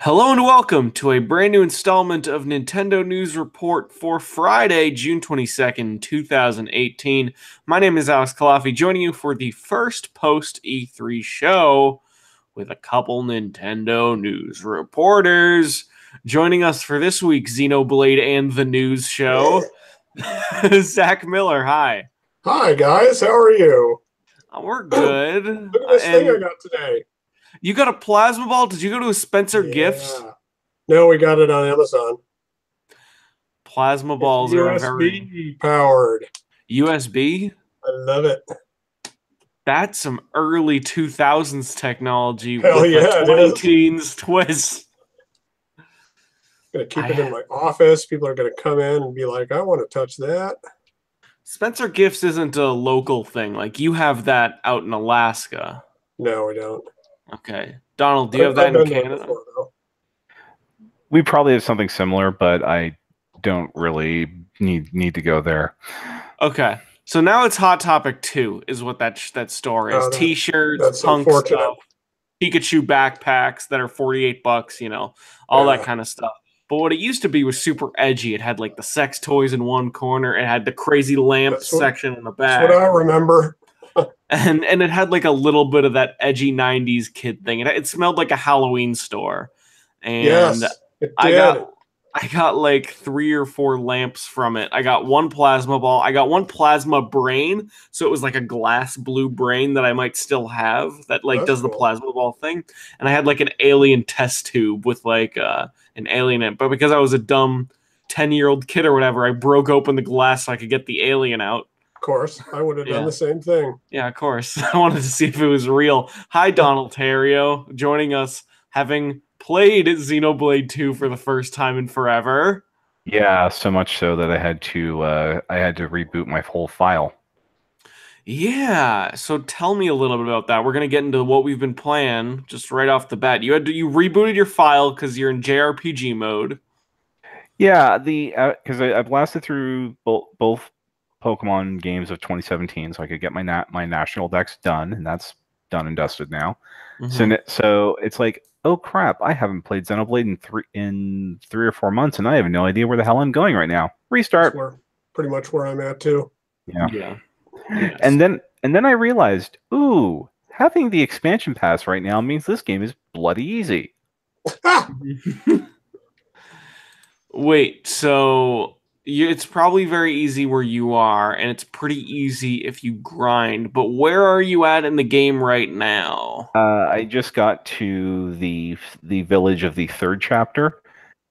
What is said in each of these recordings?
Hello and welcome to a brand new installment of Nintendo News Report for Friday, June 22nd, 2018. My name is Alex Kalafi, joining you for the first post E3 show with a couple Nintendo news reporters. Joining us for this week, Xenoblade and the News Show, Zach Miller. Hi. Hi guys, how are you? We're Look good. at this thing I And got today. you got a plasma ball? Did you go to a Spencer Gifts? Yeah. No, we got it on Amazon. Plasma It's balls are a very USB powered. USB? I love it. That's some early 2000s technology Hell with a yeah, it 20 is. teens twist. Gonna keep it in I my office. People are gonna come in and be like, I want to touch that. Spencer Gifts isn't a local thing. Like you have that out in Alaska. No, we don't. Okay. Donald, do you I've, have that I've in been there Canada? before though. We probably have something similar, but I don't really need to go there. Okay. So now it's Hot Topic 2 is what that store is. Oh, T-shirts, that's punk unfortunate. stuff, Pikachu backpacks that are 48 bucks, all that Yeah, kind of stuff. But what it used to be was super edgy. It had like the sex toys in one corner, it had the crazy lamp that's what section in the that's what back, I remember. and it had like a little bit of that edgy 90s kid thing. It smelled like a Halloween store. And Yes, it I did. got I got like 3 or 4 lamps from it. I got one plasma ball. I got one plasma brain, so it was like a glass blue brain that I might still have that like That's does the cool. plasma ball thing. And I had like an alien test tube with like an alien in it. But because I was a dumb 10-year-old kid or whatever, I broke open the glass so I could get the alien out. Of course, I would have done Yeah. the same thing. Yeah, of course. I wanted to see if it was real. Hi, Donald Terrio, joining us, having played Xenoblade 2 for the first time in forever. Yeah, so much so that I had to reboot my whole file. Yeah, so tell me a little bit about that. We're gonna get into what we've been playing just right off the bat. You rebooted your file because you're in JRPG mode. Yeah, the because I blasted through both Pokemon games of 2017, so I could get my national dex done, and that's done and dusted now. So Hmm. so it's like, oh crap, I haven't played Xenoblade in 3 or 4 months, and I have no idea where the hell I'm going right now. That's Restart. where pretty much where I'm at too. Yeah. Yeah. Yes. And then I realized, ooh, having the expansion pass right now means this game is bloody easy. Ah! Wait, so it's probably very easy where you are, and it's pretty easy if you grind. But where are you at in the game right now? I just got to the village of the third chapter,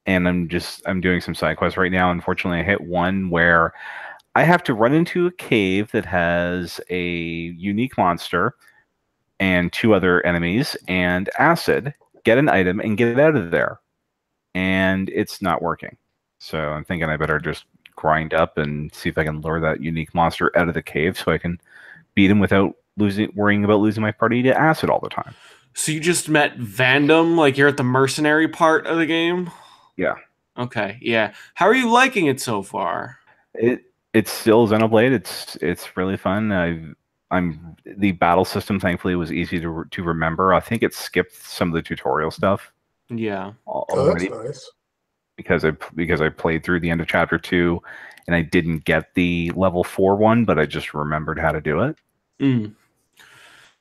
and I'm doing some side quests right now. Unfortunately, I hit one where I have to run into a cave that has a unique monster and 2 other enemies and acid, get an item, and get out of there. And it's not working. So I'm thinking I better just grind up and see if I can lure that unique monster out of the cave so I can beat him without worrying about losing my party to acid all the time. So you just met Vandom, like you're at the mercenary part of the game? Yeah. Okay, yeah. How are you liking it so far? It's still Xenoblade. It's really fun. The battle system thankfully was easy to remember. I think it skipped some of the tutorial stuff Yeah. Oh, that's already nice. because I played through the end of chapter 2 and I didn't get the level 4 one, but I just remembered how to do it. Mm.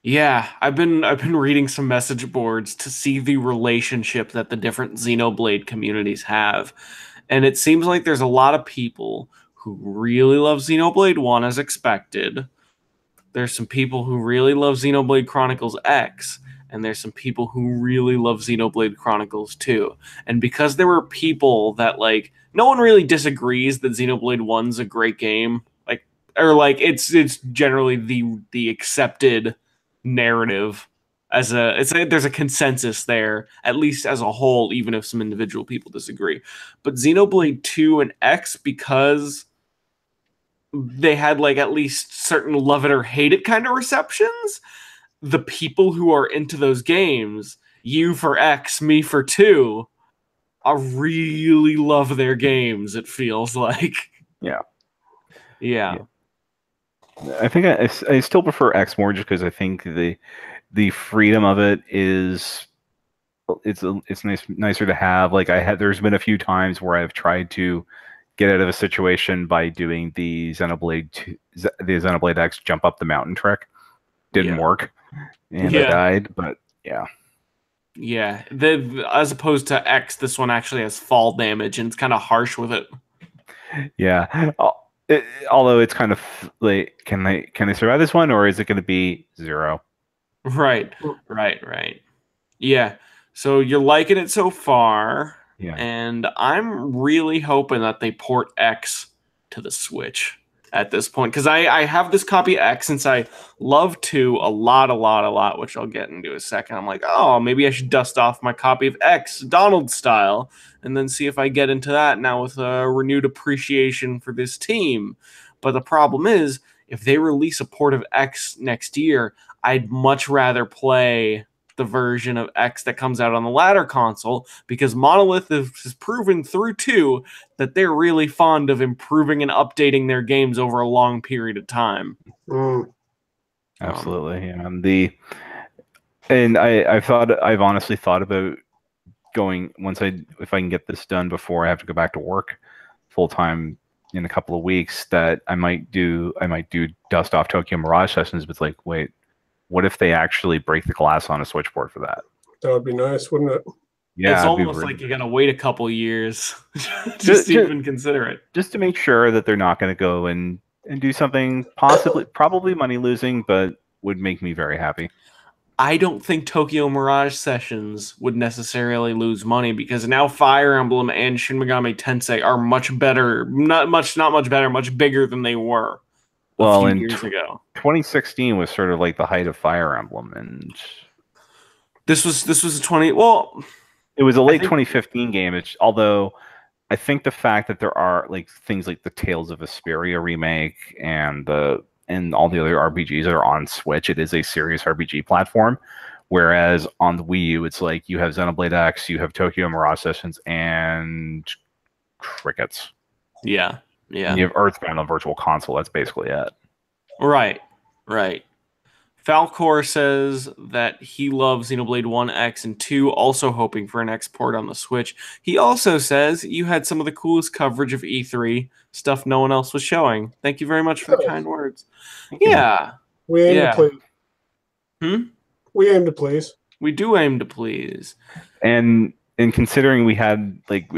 Yeah, I've been reading some message boards to see the relationship that the different Xenoblade communities have. And it seems like there's a lot of people who really love Xenoblade 1 as expected. There's some people who really love Xenoblade Chronicles X, and there's some people who really love Xenoblade Chronicles 2. And because there were people that like no one really disagrees that Xenoblade 1's a great game, like or like it's generally the accepted narrative as there's a consensus there at least as a whole, even if some individual people disagree. But Xenoblade 2 and X, because they had like at least certain love it or hate it kind of receptions, the people who are into those games, you for X, me for 2, I really love their games, it feels like. Yeah. Yeah. I think I still prefer X more just because I think the freedom of it is it's nicer to have. Like there's been a few times where I've tried to get out of a situation by doing the Xenoblade X jump up the mountain trick. Didn't work, and I died. But yeah. Yeah, as opposed to X, this one actually has fall damage, and it's kind of harsh with it. Yeah. Although it's kind of like, can they survive this one, or is it going to be 0? Right. Yeah. So you're liking it so far. Yeah. And I'm really hoping that they port X to the Switch at this point, because I have this copy of X since I love 2 a lot, which I'll get into in a second. I'm like, oh, maybe I should dust off my copy of X, Donald style, and then see if I get into that now with a renewed appreciation for this team. But the problem is, if they release a port of X next year, I'd much rather play the version of X that comes out on the latter console, because Monolith has proven through 2 that they're really fond of improving and updating their games over a long period of time. Absolutely. I've honestly thought about going if I can get this done before I have to go back to work full time in a couple of weeks, that I might do dust off Tokyo Mirage Sessions. But it's like, wait, what if they actually break the glass on a switchboard for that? That would be nice, wouldn't it? Yeah, it's almost like you gotta wait a couple years just to even consider it. Just to make sure that they're not going to go and do something probably money losing, but would make me very happy. I don't think Tokyo Mirage Sessions would necessarily lose money, because now Fire Emblem and Shin Megami Tensei are much better, not much better, much bigger than they were a few years ago. 2016 was sort of like the height of Fire Emblem, and this was a 20. Well, it was a late 2015 game. Although I think the fact that there are like things like the Tales of Vesperia remake and all the other RPGs that are on Switch, it is a serious RPG platform. Whereas on the Wii U, it's like you have Xenoblade X, you have Tokyo Mirage Sessions, and crickets. Yeah. And you have Earthbound on Virtual Console. That's basically it. Right. Falcor says that he loves Xenoblade 1, X, and 2, also hoping for an export on the Switch. He also says you had some of the coolest coverage of E3, stuff no one else was showing. Thank you very much for the kind words. Yeah. We aim to please. We aim to please. We do aim to please. And considering we had, like,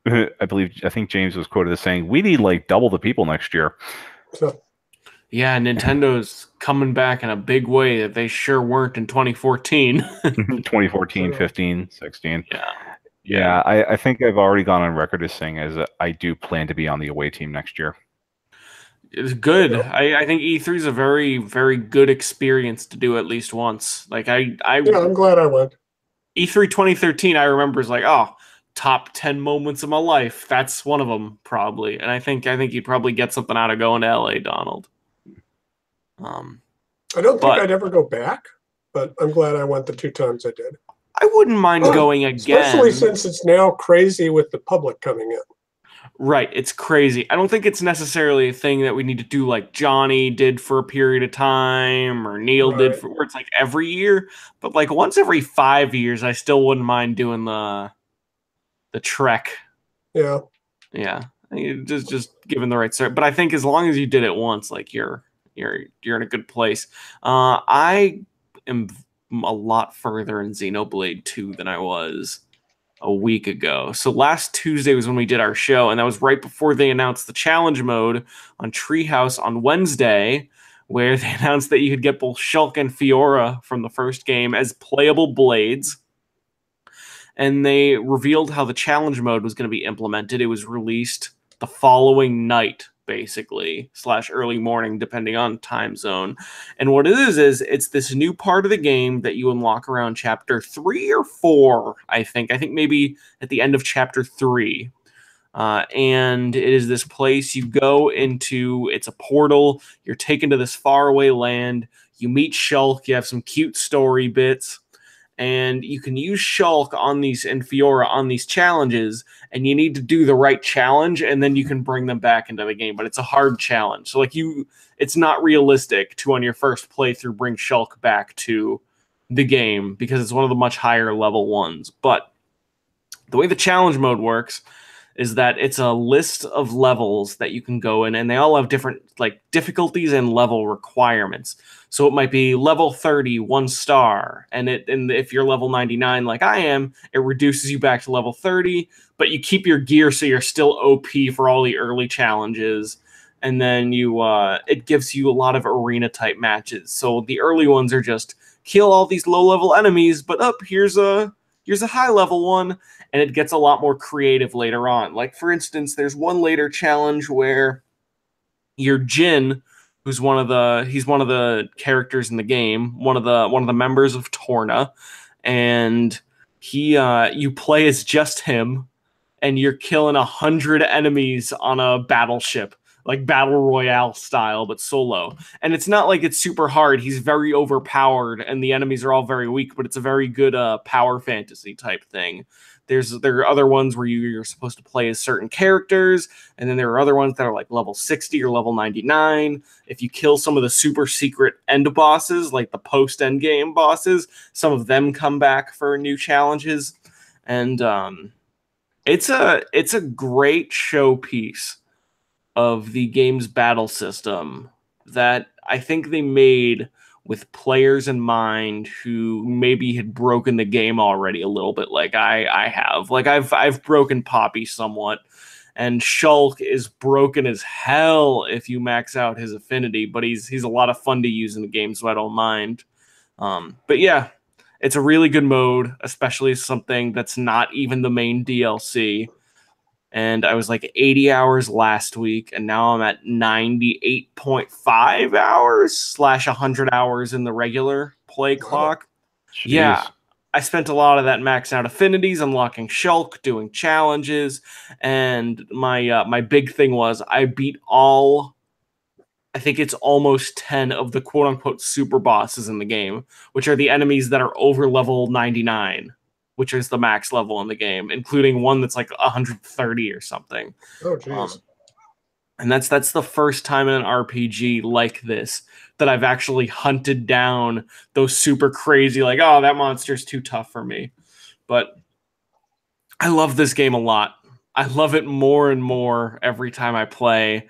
I think James was quoted as saying, we need like double the people next year. Yeah, Nintendo's coming back in a big way that they sure weren't in 2014. 2014, 15, 16. Yeah. I think I've already gone on record as saying I do plan to be on the away team next year. It's good. I think E3 is a very, very good experience to do at least once. Like I'm glad I went. E3 2013, I remember, is like, oh, top 10 moments of my life. That's one of them, probably. And I think you'd probably get something out of going to LA, Donald. I don't think I'd ever go back, but I'm glad I went the 2 times I did. I wouldn't mind going again. Especially since it's now crazy with the public coming in. Right, it's crazy. I don't think it's necessarily a thing that we need to do like Johnny did for a period of time, or Neil did where it's like every year. But like once every 5 years, I still wouldn't mind doing the trek. Yeah. Just given the right start. But I think as long as you did it once, like you're in a good place. I am a lot further in Xenoblade 2 than I was a week ago. So last Tuesday was when we did our show, and that was right before they announced the challenge mode on Treehouse on Wednesday, where they announced that you could get both Shulk and Fiora from the first game as playable blades. And they revealed how the challenge mode was going to be implemented. It was released the following night, basically, / early morning, depending on time zone. And what it is it's this new part of the game that you unlock around chapter 3 or 4, I think maybe at the end of chapter 3. And it is this place you go into. It's a portal. You're taken to this faraway land. You meet Shulk. You have some cute story bits. And you can use Shulk and Fiora on these challenges, and you need to do the right challenge, and then you can bring them back into the game. But it's a hard challenge. So like it's not realistic to, on your first playthrough, bring Shulk back to the game because it's one of the much higher level ones. But the way the challenge mode works is that it's a list of levels that you can go in, and they all have different like difficulties and level requirements. So it might be level 30, 1 star, and if you're level 99 like I am, it reduces you back to level 30, but you keep your gear so you're still OP for all the early challenges. And then it gives you a lot of arena type matches. So the early ones are just kill all these low level enemies, but here's a high level one, and it gets a lot more creative later on. Like for instance, there's one later challenge where you're Jin, who's one of the characters in the game, one of the members of Torna, and you play as just him, and you're killing 100 enemies on a battleship, like battle royale style, but solo. And it's not like it's super hard. He's very overpowered, and the enemies are all very weak. But it's a very good power fantasy type thing. There are other ones where you're supposed to play as certain characters, and then there are other ones that are like level 60 or level 99. If you kill some of the super secret end bosses, like the post end game bosses, some of them come back for new challenges, and it's a great showpiece of the game's battle system that I think they made with players in mind who maybe had broken the game already a little bit, like I have. Like I've broken Poppy somewhat, and Shulk is broken as hell if you max out his affinity, but he's a lot of fun to use in the game, so I don't mind. But yeah, it's a really good mode, especially something that's not even the main DLC. And I was like 80 hours last week, and now I'm at 98.5 hours / 100 hours in the regular play clock. Jeez. Yeah, I spent a lot of that maxing out affinities, unlocking Shulk, doing challenges, and my big thing was I beat all, I think it's almost 10 of the quote-unquote super bosses in the game, which are the enemies that are over level 99, which is the max level in the game, including one that's like 130 or something. Oh, geez. And that's the first time in an RPG like this that I've actually hunted down those super crazy, like, oh, that monster's too tough for me. But I love this game a lot. I love it more and more every time I play.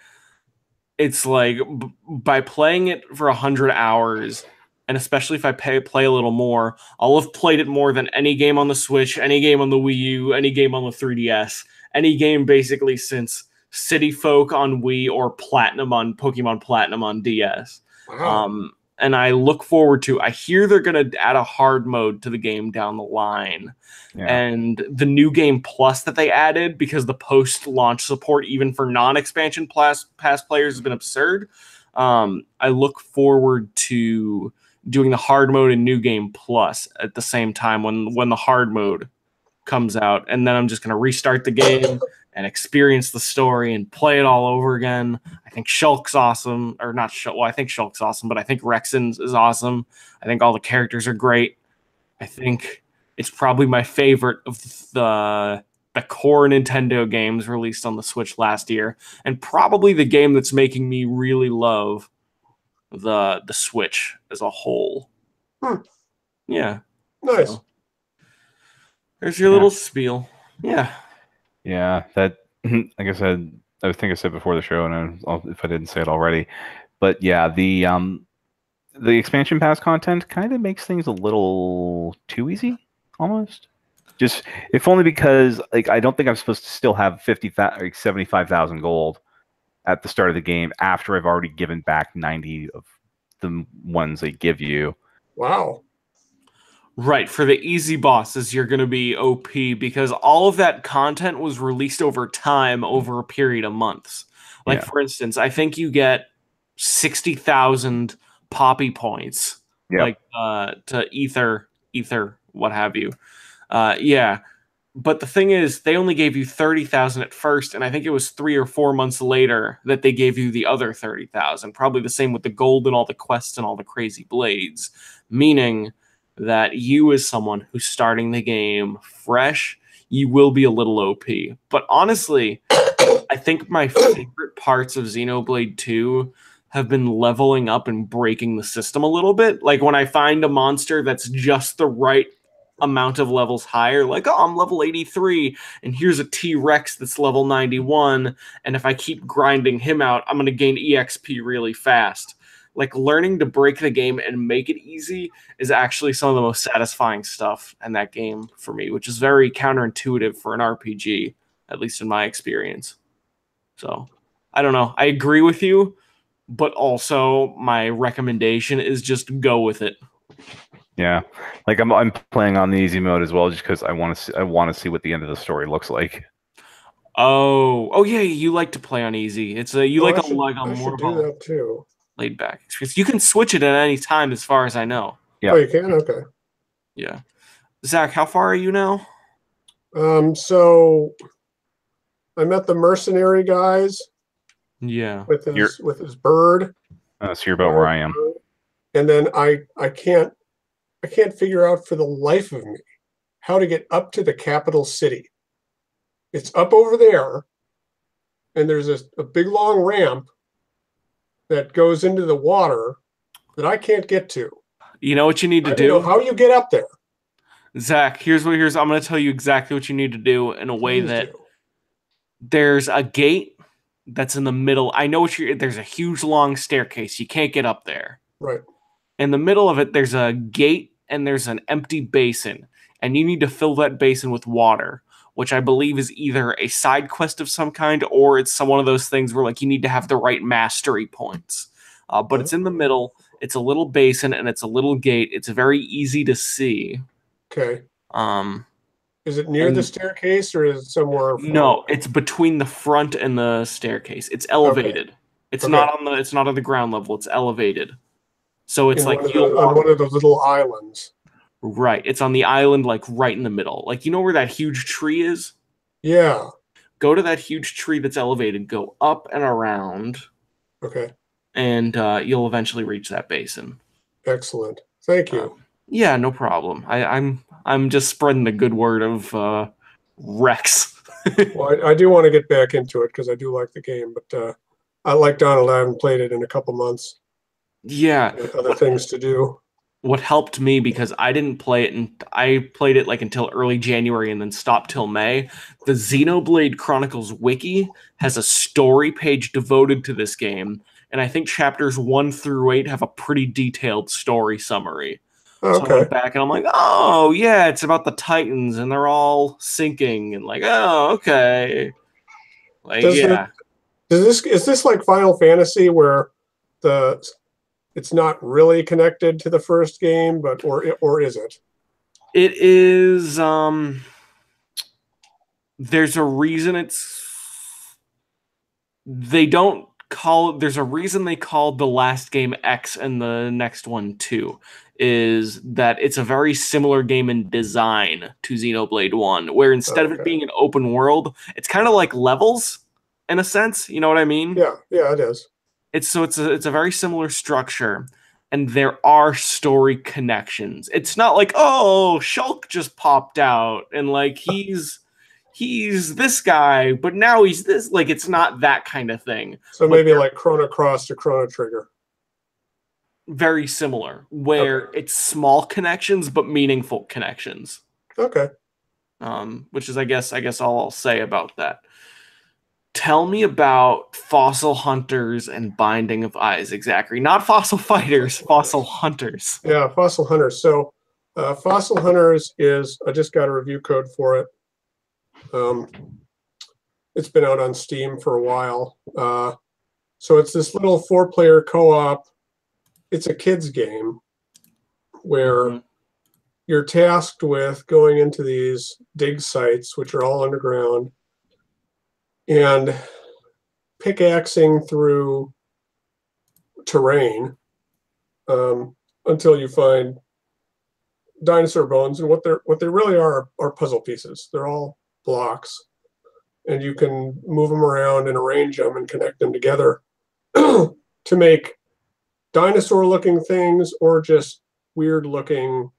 It's like by playing it for 100 hours, and especially if I play a little more, I'll have played it more than any game on the Switch, any game on the Wii U, any game on the 3DS, any game basically since City Folk on Wii or Platinum on Pokemon Platinum on DS. Wow. And I look forward to, I hear they're going to add a hard mode to the game down the line. Yeah. And the new game plus that they added, because the post-launch support, even for non-expansion pass players, has been absurd. I look forward to doing the hard mode and new game plus at the same time when the hard mode comes out. And then I'm just going to restart the game and experience the story and play it all over again. I think Shulk's awesome, or not Shulk. Well, I think Shulk's awesome, but I think Rexon's is awesome. I think all the characters are great. I think it's probably my favorite of the core Nintendo games released on the Switch last year, and probably the game that's making me really love the Switch as a whole. Yeah. Nice. So, there's your little spiel. Yeah. Yeah, that, like I said, I think I said before the show, and if I didn't say it already, but yeah, the expansion pass content kind of makes things a little too easy, almost. Just, if only because, like, I don't think I'm supposed to still have 75,000 gold at the start of the game after I've already given back 90 of the ones they give you. Wow. Right, for the easy bosses, you're going to be OP because all of that content was released over time, over a period of months. Like, for instance, I think you get 60,000 Poppy points, like to ether, what have you. Yeah, but the thing is, they only gave you 30,000 at first, and I think it was 3 or 4 months later that they gave you the other 30,000. Probably the same with the gold and all the quests and all the crazy blades, meaning that you, as someone who's starting the game fresh, you will be a little OP. But honestly, I think my favorite parts of Xenoblade 2 have been leveling up and breaking the system a little bit. Like when I find a monster that's just the right amount of levels higher, like, oh, I'm level 83, and here's a T-Rex that's level 91, and if I keep grinding him out, I'm going to gain EXP really fast. Like, learning to break the game and make it easy is actually some of the most satisfying stuff in that game for me, which is very counterintuitive for an RPG, at least in my experience. So, I don't know. I agree with you, but also my recommendation is just go with it. Yeah, like I'm playing on the easy mode as well, just because I want to see what the end of the story looks like. Oh yeah, you like to play on easy. It's a you Oh, like a I more should of do a that too. laid back experience. You can switch it at any time, as far as I know. Yeah. Oh, you can? Okay. Yeah, Zach, how far are you now? So I met the mercenary guys Yeah. with You're his bird. so you're about where I am. And then I can't figure out for the life of me how to get up to the capital city. It's up over there, and there's a big long ramp that goes into the water that I can't get to. You know what you need to I don't know do, how you get up there. Zach? Here's I'm going to tell you exactly what you need to do in a way Please that do. there's a gate that's in the middle. I know what you're. There's a huge long staircase. You can't get up there. Right. In the middle of it, there's a gate and there's an empty basin, and you need to fill that basin with water, which I believe is either a side quest of some kind or it's one of those things where like you need to have the right mastery points. But it's in the middle. It's a little basin and it's a little gate. It's very easy to see. Okay. Um, Is it near the staircase or is it somewhere? No, it's between the front and the staircase. It's elevated. Okay. It's not on the ground level. It's elevated. So it's like on one of those little islands. Right. It's on the island, like right in the middle. Like, you know where that huge tree is? Yeah. Go to that huge tree that's elevated, go up and around. Okay. And you'll eventually reach that basin. Excellent. Thank you. Yeah, no problem. I'm just spreading the good word of Rex. Well, I do want to get back into it because I do like the game, but I like Donald. I haven't played it in a couple months. Yeah. Other things to do. What helped me, because I didn't play it, and I played it like until early January and then stopped till May. The Xenoblade Chronicles Wiki has a story page devoted to this game, and I think chapters 1 through 8 have a pretty detailed story summary. Okay. So I went back and I'm like, oh yeah, it's about the Titans and they're all sinking, and like, oh okay, like is this like Final Fantasy where it's not really connected to the first game, but or is it? It is. There's a reason they don't call. There's a reason they called the last game X and the next one 2. Is that it's a very similar game in design to Xenoblade 1, where instead of it being an open world, it's kind of like levels in a sense. You know what I mean? Yeah, it is. It's a very similar structure, and there are story connections. It's not like, oh, Shulk just popped out and like he's this guy, but now he's this. Like, it's not that kind of thing. So maybe like Chrono Cross to Chrono Trigger. Very similar, where it's small connections but meaningful connections. Okay. Which is I guess all I'll say about that. Tell me about Fossil Hunters and Binding of Isaac, Zachary. Not Fossil Fighters, Fossil Hunters. Yeah, Fossil Hunters. So Fossil Hunters is, I just got a review code for it. It's been out on Steam for a while. So it's this little 4-player co-op. It's a kid's game where you're tasked with going into these dig sites, which are all underground, and pickaxing through terrain until you find dinosaur bones. And what they really are puzzle pieces. They're all blocks, and you can move them around and arrange them and connect them together to make dinosaur-looking things, or just weird-looking,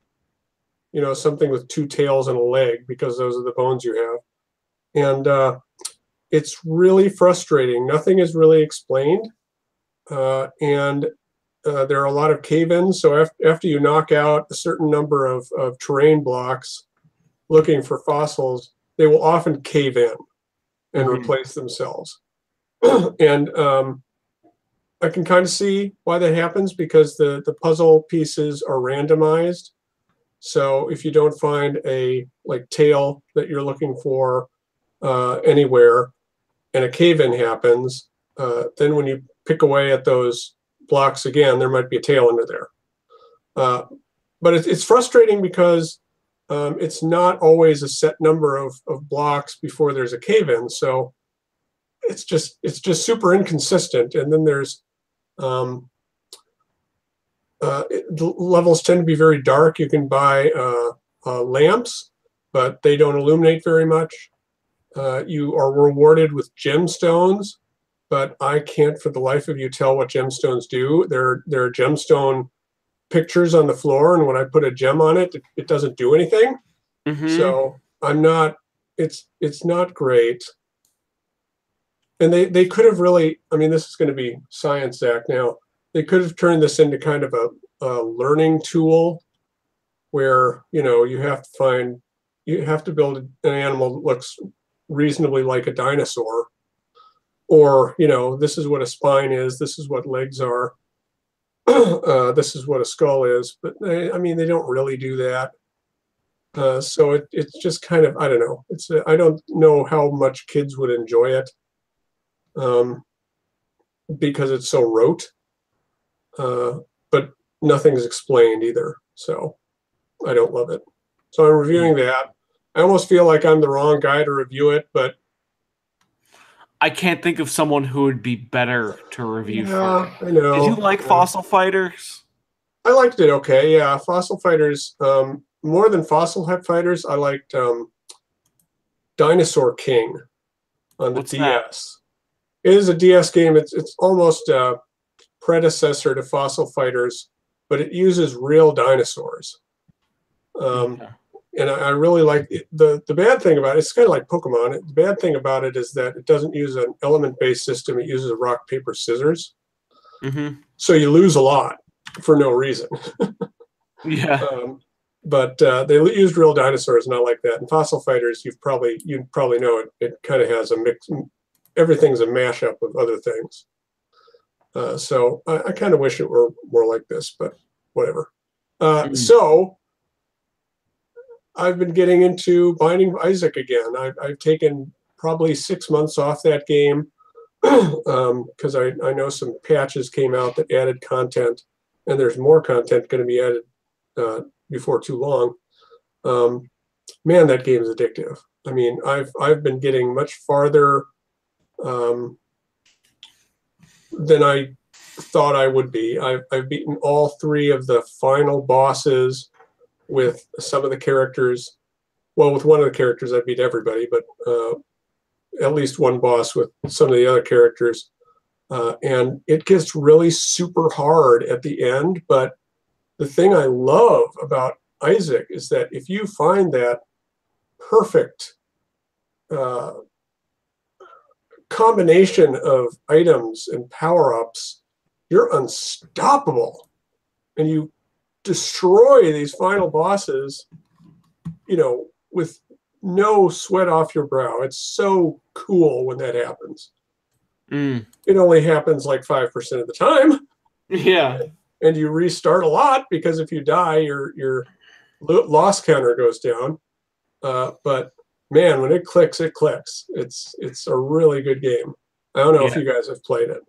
something with 2 tails and a leg, because those are the bones you have. And it's really frustrating. Nothing is really explained. and there are a lot of cave-ins. So after you knock out a certain number of terrain blocks looking for fossils, they will often cave in and replace themselves. And I can kind of see why that happens, because the puzzle pieces are randomized. So if you don't find a tail that you're looking for anywhere, and a cave-in happens, then when you pick away at those blocks again, there might be a tail under there. But it's frustrating because it's not always a set number of blocks before there's a cave-in. So it's just super inconsistent. And then there's levels tend to be very dark. You can buy lamps, but they don't illuminate very much. You are rewarded with gemstones, but I can't for the life of you tell what gemstones do. There are gemstone pictures on the floor, and when I put a gem on it, it doesn't do anything. So it's not great. And they could have really, I mean, this is going to be science, Zach, now. They could have turned this into kind of a learning tool where, you have to build an animal that looks reasonably like a dinosaur, or this is what a spine is, this is what legs are, this is what a skull is. But I mean, they don't really do that. So it's just kind of, I don't know, I don't know how much kids would enjoy it, because it's so rote, but nothing's explained either, so I don't love it. So I'm reviewing that. I almost feel like I'm the wrong guy to review it, but I can't think of someone who would be better to review for it. I know. Did you like Fossil Fighters? I liked it okay, yeah. Fossil Fighters, more than Fossil Fighters, I liked Dinosaur King on the What's DS. It is a DS game. It's almost a predecessor to Fossil Fighters, but it uses real dinosaurs. And I really like it. The bad thing about it, it's kind of like Pokemon. The bad thing about it is that it doesn't use an element-based system. It uses a rock, paper, scissors. So you lose a lot for no reason. Yeah. But they used real dinosaurs, and I like that. And Fossil Fighters, you'd probably know it kind of has a mix. Everything's a mashup of other things. So I kind of wish it were more like this, but whatever. So I've been getting into Binding of Isaac again. I've taken probably 6 months off that game because I know some patches came out that added content, and there's more content going to be added before too long. Man, that game is addictive. I mean, I've been getting much farther than I thought I would be. I've beaten all 3 of the final bosses with some of the characters. Well, with one of the characters, I beat everybody, but at least one boss with some of the other characters. And it gets really super hard at the end. But the thing I love about Isaac is that if you find that perfect combination of items and power-ups, you're unstoppable. And you destroy these final bosses, with no sweat off your brow. It's so cool when that happens. It only happens like 5% of the time. Yeah. And you restart a lot, because if you die, your loss counter goes down. But man, when it clicks, it clicks. It's a really good game. I don't know if you guys have played it.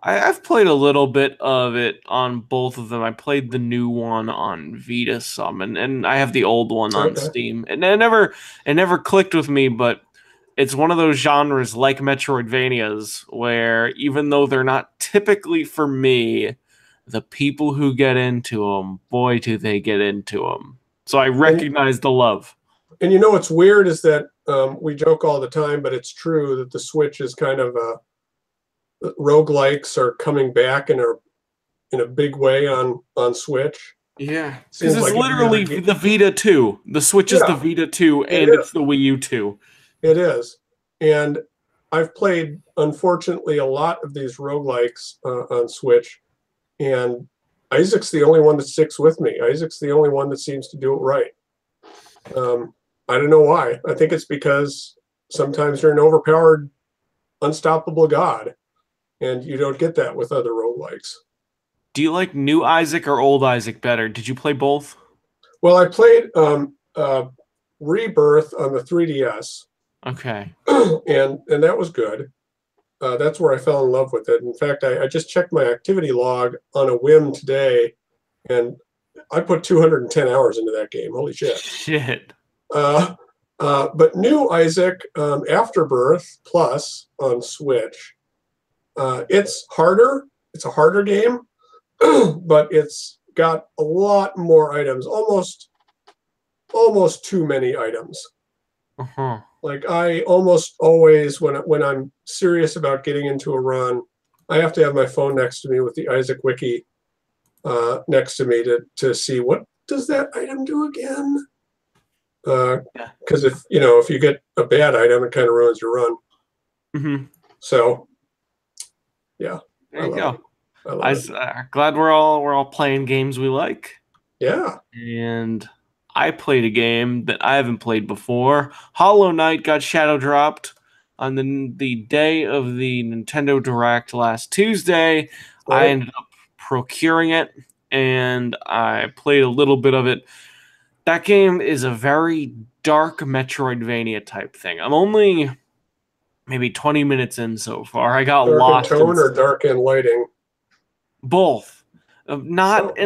I've played a little bit of it on both of them. I played the new one on Vita some, and I have the old one on Steam. And it never clicked with me, but it's one of those genres like Metroidvanias where even though they're not typically for me, the people who get into them, boy, do they get into them. So I recognize the love. And what's weird is that we joke all the time, but it's true that the Switch is kind of roguelikes are coming back in a big way on Switch. Yeah, because it's literally the Vita 2. The Switch is the Vita 2, and it's the Wii U 2. It is. And I've played, unfortunately, a lot of these roguelikes on Switch, and Isaac's the only one that sticks with me. Isaac's the only one that seems to do it right. I don't know why. I think it's because sometimes you're an overpowered, unstoppable god, and you don't get that with other roguelikes. Do you like new Isaac or old Isaac better? Did you play both? Well, I played Rebirth on the 3DS, Okay. and that was good. That's where I fell in love with it. In fact, I just checked my activity log on a whim today, and I put 210 hours into that game. Holy shit. Shit. But new Isaac, Afterbirth Plus on Switch, it's harder. It's a harder game, but it's got a lot more items, almost too many items. Uh-huh. Like I almost always, when I'm serious about getting into a run, I have to have my phone next to me with the Isaac Wiki next to me to see what does that item do again. Because if you get a bad item, it kind of ruins your run. Mm-hmm. So, yeah, There you go. I'm glad we're all playing games we like. Yeah. And I played a game that I haven't played before. Hollow Knight got shadow dropped on the day of the Nintendo Direct last Tuesday. Right. I ended up procuring it, and I played a little bit of it. That game is a very dark Metroidvania type thing. I'm only maybe 20 minutes in so far. I got Dark lost in tone or dark in lighting? Both. Not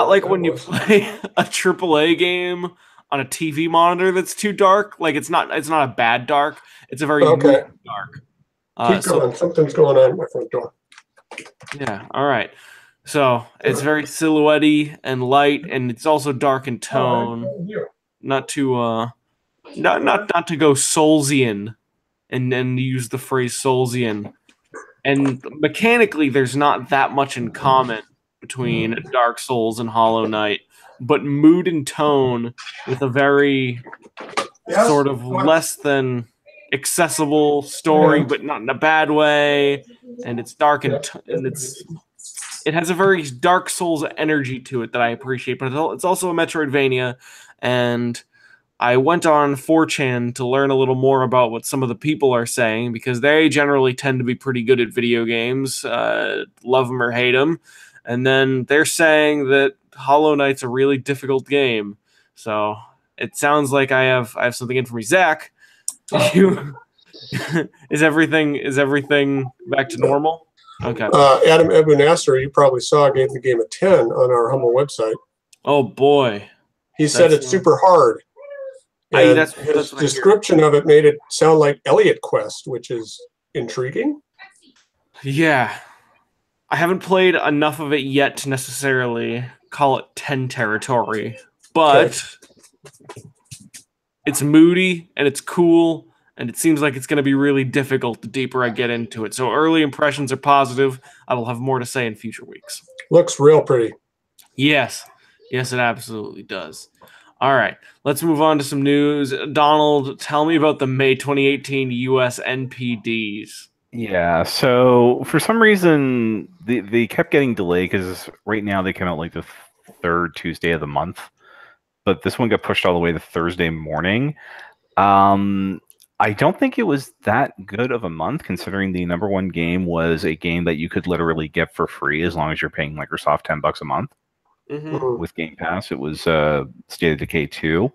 like when you play a AAA game on a TV monitor that's too dark. Like it's not a bad dark. It's a very Okay. dark. Keep going. Something's going on at my front door. Yeah. All right. So it's very silhouette-y and light, and it's also dark in tone. Not to not to go Soulsian and use the phrase Soulsian. And mechanically, there's not that much in common between Dark Souls and Hollow Knight, but mood and tone with a very sort of less than accessible story, but not in a bad way. And it's dark and it has a very Dark Souls energy to it that I appreciate, but it's also a Metroidvania. And I went on 4chan to learn a little more about what some of the people are saying, because they generally tend to be pretty good at video games, love them or hate them. And then they're saying that Hollow Knight's a really difficult game. So it sounds like I have something in for me. Zach, is everything back to normal? Okay. Adam Ebu Nasser, you probably saw, gave the game a 10 on our humble website. Oh boy. He said it's super hard. And his description of it made it sound like Elliot Quest, which is intriguing. Yeah. I haven't played enough of it yet to necessarily call it 10 territory, but it's moody and it's cool, and it seems like it's going to be really difficult the deeper I get into it. So early impressions are positive. I will have more to say in future weeks. Looks real pretty. Yes. Yes, it absolutely does. All right, let's move on to some news. Donald, tell me about the May 2018 US NPDs. Yeah, so for some reason, they kept getting delayed, because right now they come out like the third Tuesday of the month. But this one got pushed all the way to Thursday morning. I don't think it was that good of a month, considering the number one game was a game that you could literally get for free as long as you're paying Microsoft $10 a month. Mm-hmm. With Game Pass. It was State of Decay 2.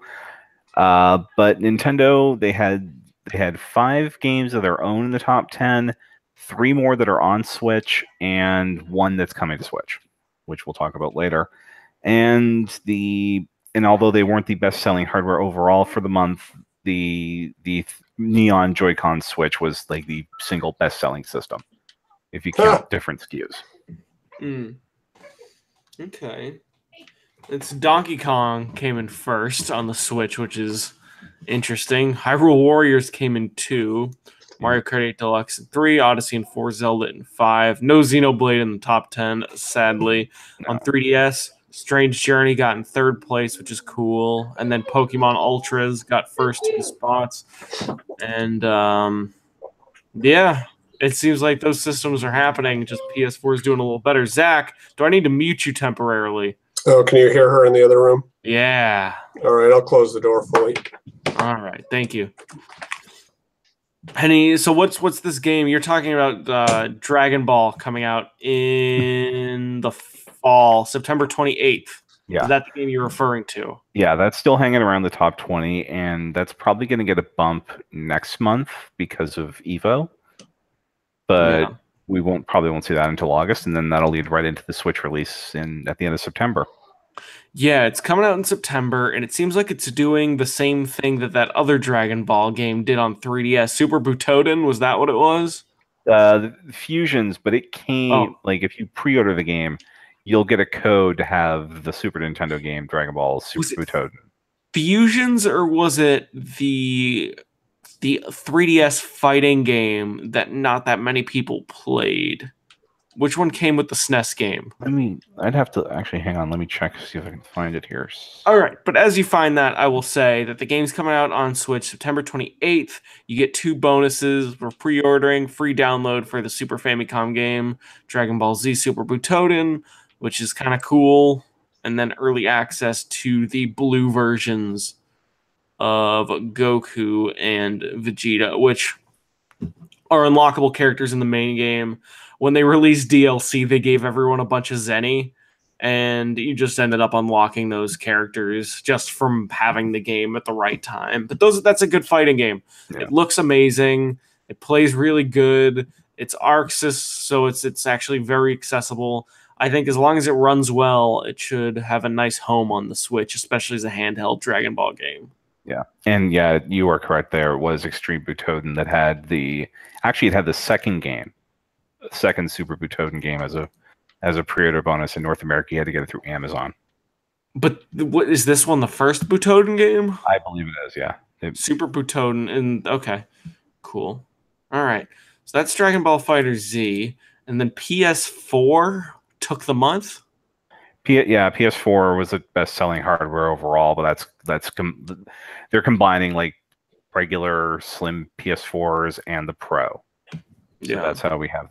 But Nintendo, they had 5 games of their own in the top 10, 3 more that are on Switch, and 1 that's coming to Switch, which we'll talk about later. And although they weren't the best-selling hardware overall for the month, the Neon Joy-Con Switch was like the single best-selling system, if you count different SKUs. Mm. Okay. It's Donkey Kong came in first on the Switch, which is interesting. Hyrule Warriors came in 2. Mario Kart 8 Deluxe in 3. Odyssey and 4. Zelda in 5. No Xenoblade in the top 10, sadly. No. On 3DS, Strange Journey got in 3rd place, which is cool. And then Pokemon Ultras got first 2 spots. And yeah, it seems like those systems are happening. Just PS4 is doing a little better. Zach, do I need to mute you temporarily? Oh, can you hear her in the other room? Yeah. All right, I'll close the door fully. All right, thank you. Penny, so what's this game? You're talking about Dragon Ball coming out in the fall, September 28th. Yeah. Is that the game you're referring to? Yeah, that's still hanging around the top 20, and that's probably going to get a bump next month because of Evo. But we probably won't see that until August, and then that'll lead right into the Switch release at the end of September. Yeah, it's coming out in September, and it seems like it's doing the same thing that other Dragon Ball game did on 3DS. Super Butoden, was that what it was? The Fusions, but it came, like, if you pre-order the game, you'll get a code to have the Super Nintendo game Dragon Ball Super Butoden. Fusions, or was it the 3DS fighting game that not that many people played? Which one came with the SNES game? I'd have to actually hang on. Let me check, see if I can find it here. All right, but as you find that, I will say that the game's coming out on Switch September 28th. You get 2 bonuses for pre-ordering, free download for the Super Famicom game, Dragon Ball Z Super Butoden, which is kind of cool, and then early access to the blue versions of Goku and Vegeta, which are unlockable characters in the main game. When they released DLC, they gave everyone a bunch of Zenny, and you just ended up unlocking those characters just from having the game at the right time. But that's a good fighting game. Yeah. It looks amazing. It plays really good. It's ArcSys, so it's actually very accessible. I think as long as it runs well, it should have a nice home on the Switch, especially as a handheld Dragon Ball game. Yeah, and yeah, you are correct. There was Extreme Butoden that had it had the second Super Butoden game as a pre-order bonus in North America. You had to get it through Amazon. But what is this one? The first Butoden game? I believe it is. Yeah, Super Butoden. And okay, cool. All right, so that's Dragon Ball Fighter Z, and then PS4 took the month. PS4 was the best-selling hardware overall, but they're combining like regular slim PS4s and the Pro. So that's how we have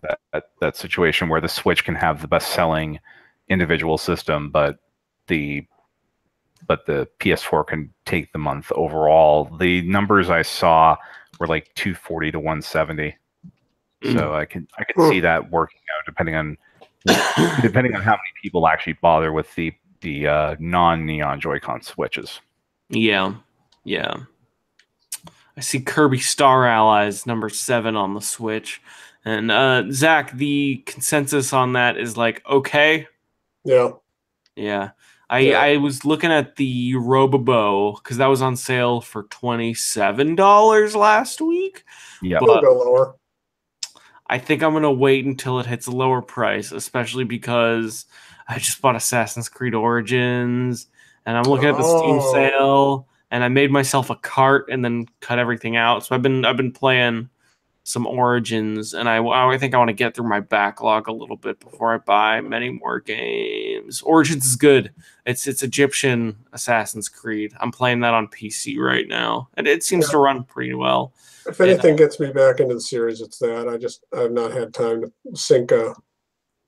that situation where the Switch can have the best-selling individual system, but the PS4 can take the month overall. The numbers I saw were like 240 to 170. So I could see that working out depending on how many people actually bother with the non-Neon Joy-Con switches. Yeah. I see Kirby Star Allies number 7 on the Switch. And Zach, the consensus on that is like, okay. Yeah. I was looking at the Robobo because that was on sale for $27 last week. Yeah. But go lower. I think I'm going to wait until it hits a lower price, especially because I just bought Assassin's Creed Origins, and I'm looking at the Steam sale, and I made myself a cart and then cut everything out. So I've been playing some Origins, and I think I want to get through my backlog a little bit before I buy many more games. Origins is good. It's Egyptian Assassin's Creed. I'm playing that on PC right now, and it seems to run pretty well. If anything gets me back into the series, it's that. I've not had time to sink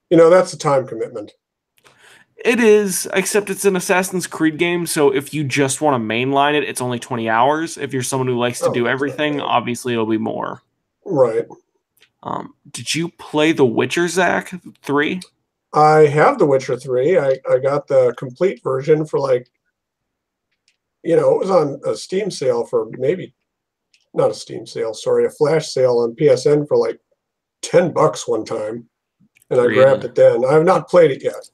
that's a time commitment. It is, except it's an Assassin's Creed game, so if you just want to mainline it, it's only 20 hours. If you're someone who likes to do everything, obviously it'll be more. Right. Did you play The Witcher, Zach, 3? I have The Witcher 3. I got the complete version for it was on a Steam sale for not a Steam sale, sorry, a flash sale on PSN for like $10 one time. And I grabbed it then. I have not played it yet.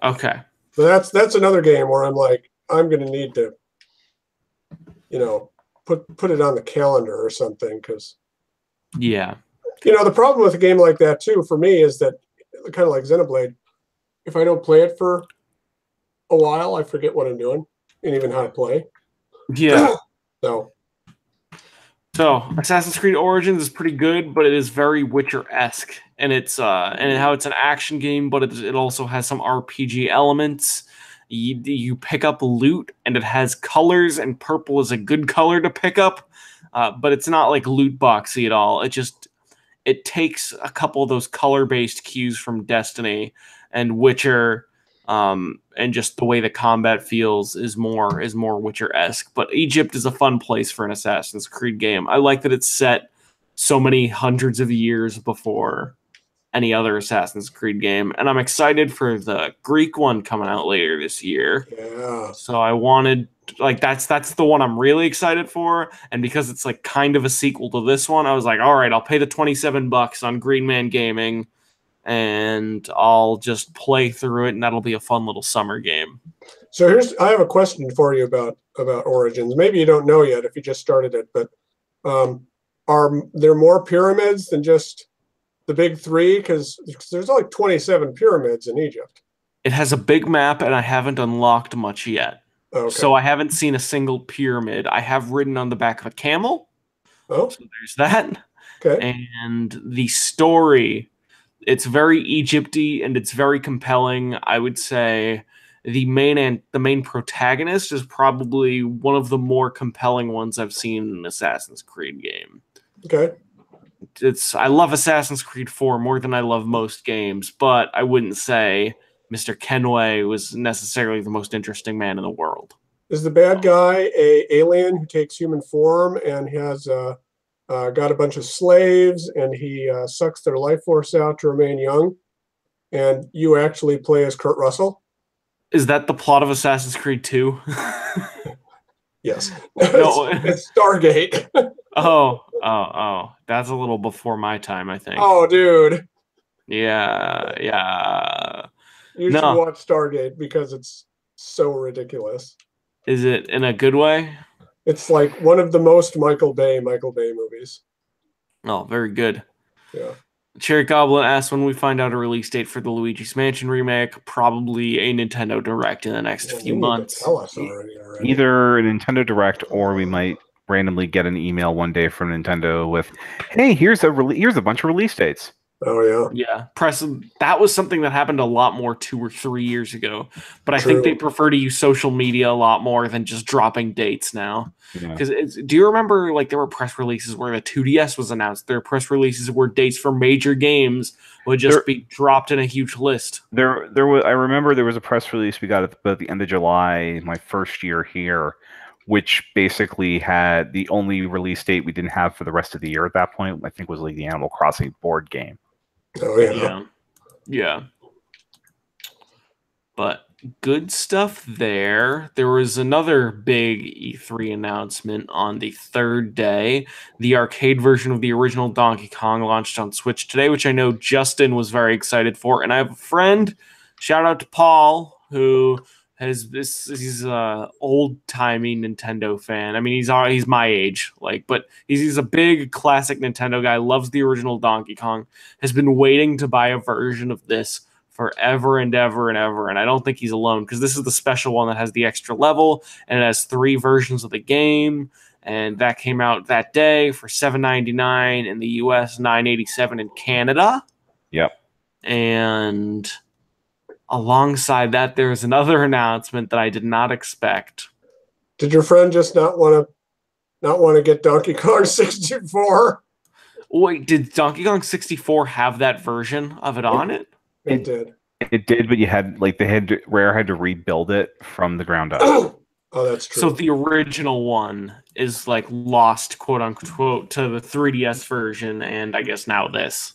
Okay. But that's another game where I'm like, I'm going to need to, put it on the calendar or something because. Yeah. The problem with a game like that too, for me, is that kind of like Xenoblade, if I don't play it for a while, I forget what I'm doing and even how to play. Yeah. So Assassin's Creed Origins is pretty good, but it is very Witcher-esque, and it's how it's an action game, but it also has some RPG elements. You pick up loot, and it has colors, and purple is a good color to pick up, but it's not like loot boxy at all. It takes a couple of those color-based cues from Destiny and Witcher, and just the way the combat feels is more Witcher-esque. But Egypt is a fun place for an Assassin's Creed game. I like that it's set so many hundreds of years before any other Assassin's Creed game, and I'm excited for the Greek one coming out later this year. Yeah. So I wanted, like, that's the one I'm really excited for, and because it's like kind of a sequel to this one, I was like, all right, I'll pay the $27 on Green Man Gaming, and I'll just play through it, and that'll be a fun little summer game. So I have a question for you about Origins. Maybe you don't know yet if you just started it, but are there more pyramids than just the big three? Because there's only 27 pyramids in Egypt. It has a big map, and I haven't unlocked much yet. Okay. So I haven't seen a single pyramid. I have ridden on the back of a camel. Oh. So there's that. Okay. And the story, it's very Egypty, and it's very compelling. I would say the main protagonist is probably one of the more compelling ones I've seen in an Assassin's Creed game. Okay. I love Assassin's Creed 4 more than I love most games, but I wouldn't say Mr. Kenway was necessarily the most interesting man in the world. Is the bad guy a alien who takes human form and has got a bunch of slaves, and he sucks their life force out to remain young? And you actually play as Kurt Russell? Is that the plot of Assassin's Creed 2? Yes. No. It's Stargate. Oh. That's a little before my time, I think. Oh, dude. Yeah. You should watch Stargate because it's so ridiculous. Is it in a good way? It's like one of the most Michael Bay movies. Oh, very good. Yeah. Cherry Goblin asks when we find out a release date for the Luigi's Mansion remake. Probably a Nintendo Direct in the next few months. Tell us already. Either a Nintendo Direct, or we might randomly get an email one day from Nintendo with, "Hey, here's a bunch of release dates." Oh yeah. Yeah, that was something that happened a lot more 2 or 3 years ago. But I think they prefer to use social media a lot more than just dropping dates now. Because do you remember, like, there were press releases where the 2DS was announced? There were press releases where dates for major games would just be dropped in a huge list. I remember there was a press release we got at the end of July, my first year here, which basically had the only release date we didn't have for the rest of the year at that point, I think, was like the Animal Crossing board game. Oh yeah. Yeah. But good stuff there. There was another big E3 announcement on the third day. The arcade version of the original Donkey Kong launched on Switch today, which I know Justin was very excited for. And I have a friend, shout out to Paul, who he's a old-timey Nintendo fan. I mean, he's my age, but he's a big classic Nintendo guy, loves the original Donkey Kong, has been waiting to buy a version of this forever and ever and ever, and I don't think he's alone, because this is the special one that has the extra level, and it has 3 versions of the game, and that came out that day for $7.99 in the US, $9.87 in Canada. Yep. And alongside that, there was another announcement that I did not expect. Did your friend just not want to get Donkey Kong 64? Wait, did Donkey Kong 64 have that version of it on it? It did. It did, but Rare had to rebuild it from the ground up. Oh, that's true. So the original one is lost, quote unquote, to the 3DS version, and I guess now this.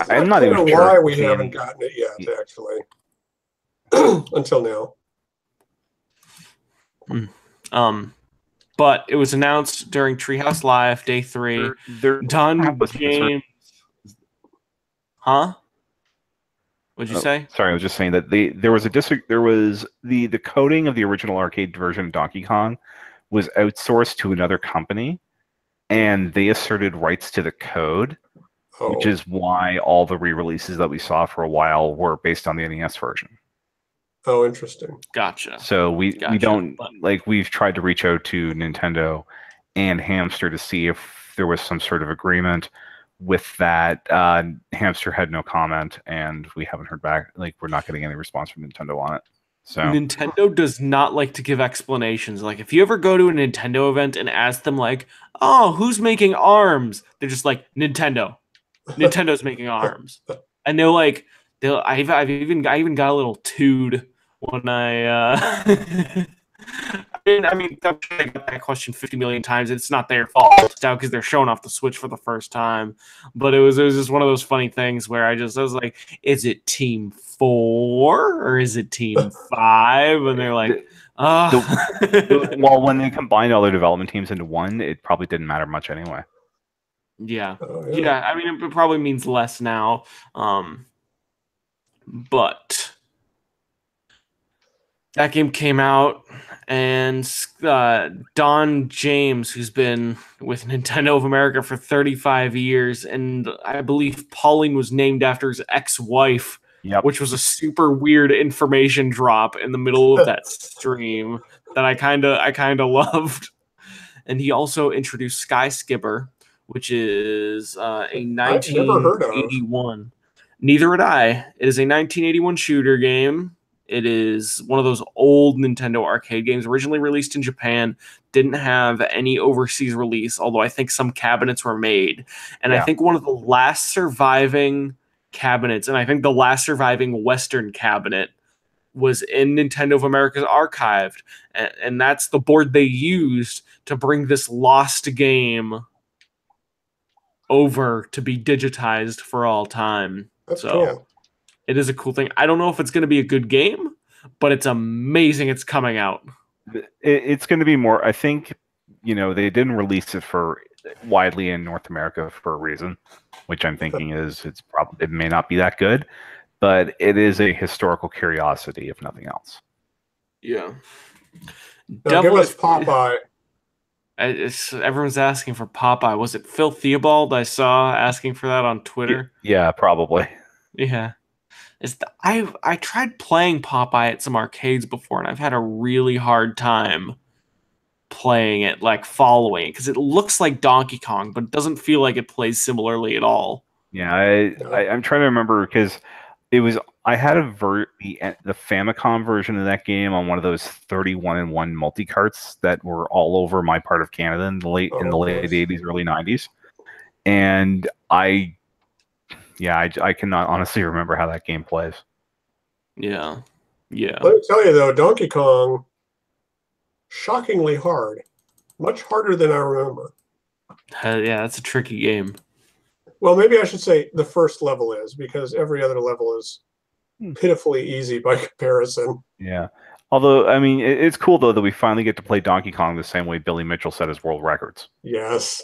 I'm not even sure why we haven't gotten it yet, actually, until now. But it was announced during Treehouse Live Day 3. Done, James. Huh? What'd you say? Sorry, I was just saying that there was the coding of the original arcade version of Donkey Kong was outsourced to another company, and they asserted rights to the code. Which is why all the re-releases that we saw for a while were based on the NES version. Oh, interesting. Gotcha. So we don't, we've tried to reach out to Nintendo and Hamster to see if there was some sort of agreement with that. Hamster had no comment, and we haven't heard back. We're not getting any response from Nintendo on it. So Nintendo does not like to give explanations. Like, if you ever go to a Nintendo event and ask them, like, "Oh, who's making ARMS?" They're just like, "Nintendo. Nintendo's making ARMS." And they're like, I even got a little tood when I mean, I'm sure I got that question 50 million times. It's not their fault. It's out because they're showing off the Switch for the first time. But it was just one of those funny things where I was like, is it Team 4 or is it Team 5? And they're like, well, when they combined all their development teams into one, it probably didn't matter much anyway. Yeah. Oh, Yeah. I mean, it probably means less now. But that game came out, and Don James, who's been with Nintendo of America for 35 years, and I believe Pauline was named after his ex-wife, Yep. which was a super weird information drop in the middle of that stream that I kind of loved. And he also introduced Sky Skipper, which is a I've never heard of. 1981. Neither had I. It is a 1981 shooter game. It is one of those old Nintendo arcade games, originally released in Japan, didn't have any overseas release, although I think some cabinets were made. And I think one of the last surviving cabinets, and I think the last surviving Western cabinet, was in Nintendo of America's archived. And that's the board they used to bring this lost game over to be digitized for all time. That's cool. It is a cool thing. I don't know if it's going to be a good game, but it's amazing it's coming out. It's going to be more, I think, they didn't release it for widely in North America for a reason, which I'm thinking is it may not be that good, but it is a historical curiosity, if nothing else. Yeah. Now give us Popeye. Everyone's asking for Popeye. Was it Phil Theobald I saw asking for that on Twitter? Yeah, probably. Yeah. I tried playing Popeye at some arcades before, and I've had a really hard time playing it, like following it, because it looks like Donkey Kong, but it doesn't feel like it plays similarly at all. Yeah, I'm trying to remember because I had the Famicom version of that game on one of those 31-in-1 multi-carts that were all over my part of Canada in the late 80s, early 90s, and I cannot honestly remember how that game plays. Yeah. Let me tell you though, Donkey Kong, shockingly hard, much harder than I remember. Yeah, that's a tricky game. Well, maybe I should say the first level is, because every other level is pitifully easy by comparison. Yeah. Although, I mean, it's cool, though, that we finally get to play Donkey Kong the same way Billy Mitchell set his world records. Yes,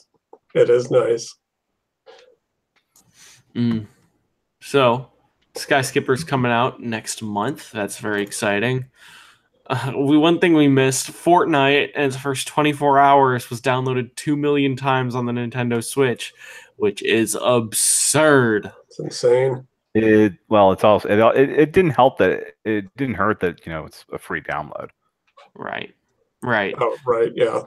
it is nice. So, Sky Skipper's coming out next month. That's very exciting. One thing we missed, Fortnite, in its first 24 hours, was downloaded 2 million times on the Nintendo Switch, which is absurd. It's insane. It didn't help that it didn't hurt that it's a free download. Right. Oh, right, yeah.